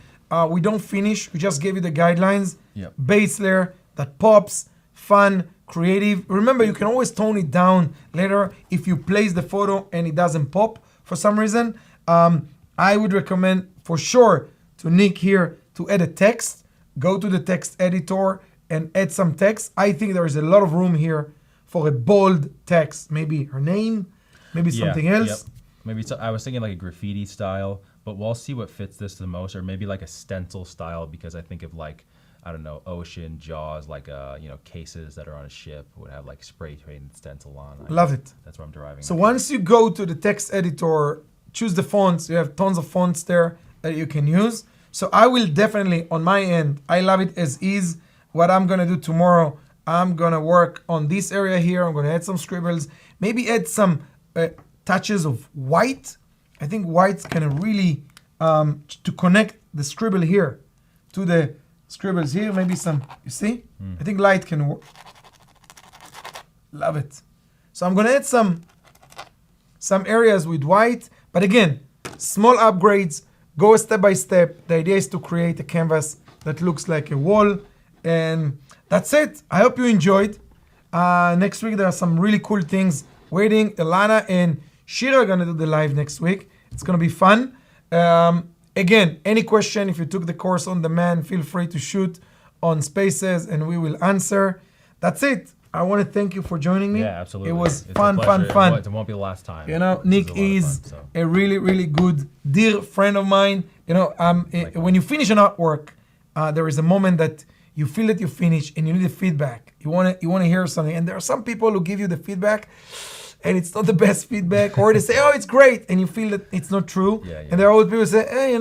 S3: We don't finish. We just gave you the guidelines.
S2: Yep.
S3: Base layer that pops, fun, creative. Remember, you can always tone it down later if you place the photo and it doesn't pop for some reason. I would recommend for sure to Nick here to add a text. Go to the text editor and add some text. I think there is a lot of room here for a bold text. Maybe her name, maybe something else.
S2: Yep. Maybe I was thinking like a graffiti style, but we'll see what fits this the most, or maybe like a stencil style, because I think of like, I don't know, ocean, Jaws, like cases that are on a ship would have like spray painted stencil on.
S3: Love it.
S2: That's what I'm deriving.
S3: So once you go to the text editor, choose the fonts. You have tons of fonts there that you can use. So I will definitely, on my end, I love it as is. What I'm gonna do tomorrow, I'm gonna work on this area here. I'm gonna add some scribbles, maybe add some touches of white. I think white's gonna really, to connect the scribble here to the scribbles here, maybe some, you see? I think light can work. Love it. So I'm gonna add some areas with white, but again, small upgrades, go step by step. The idea is to create a canvas that looks like a wall, and that's it. I hope you enjoyed. Next week there are some really cool things waiting. Ilana and Shira are gonna do the live next week. It's gonna be fun. Again, any question, if you took the course on demand, feel free to shoot on Spaces and we will answer. That's it. I want to thank you for joining me.
S2: Yeah, absolutely.
S3: It was
S2: It's
S3: fun.
S2: It won't be the last time.
S3: You know, Nick is a really, really good, dear friend of mine. You know, when you finish an artwork, there is a moment that you feel that you finish and you need the feedback. You want to hear something. And there are some people who give you the feedback and it's not the best feedback, or they say, oh, it's great, and you feel that it's not true.
S2: Yeah.
S3: And there are always people who say, hey,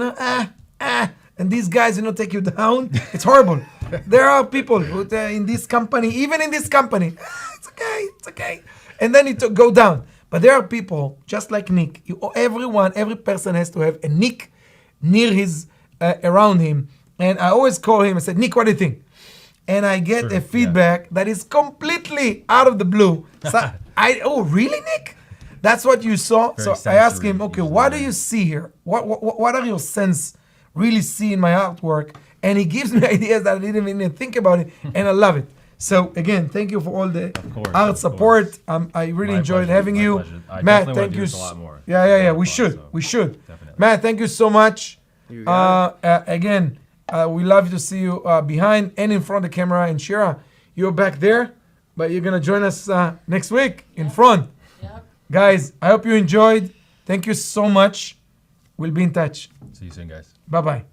S3: and these guys, take you down. It's horrible. There are people who, in this company, even in this company, it's okay. And then it go down. But there are people, just like Nick, every person has to have a Nick near his, around him. And I always call him and say, Nick, what do you think? And I get a feedback that is completely out of the blue. So oh, really, Nick? That's what you saw?
S2: Very
S3: So I asked him, okay, what do you see here? What are your sense really see in my artwork? And he gives me ideas that I didn't even think about it, and I love it. So again, thank you for all the art support. I really enjoyed having you. Matt, thank you. Yeah. We should. Definitely. Matt, thank you so much. Again, we love to see you behind and in front of the camera. And Shira, you're back there, but you're gonna join us next week in front.
S4: Yep.
S3: Guys, I hope you enjoyed. Thank you so much. We'll be in touch.
S2: See you soon, guys.
S3: Bye-bye.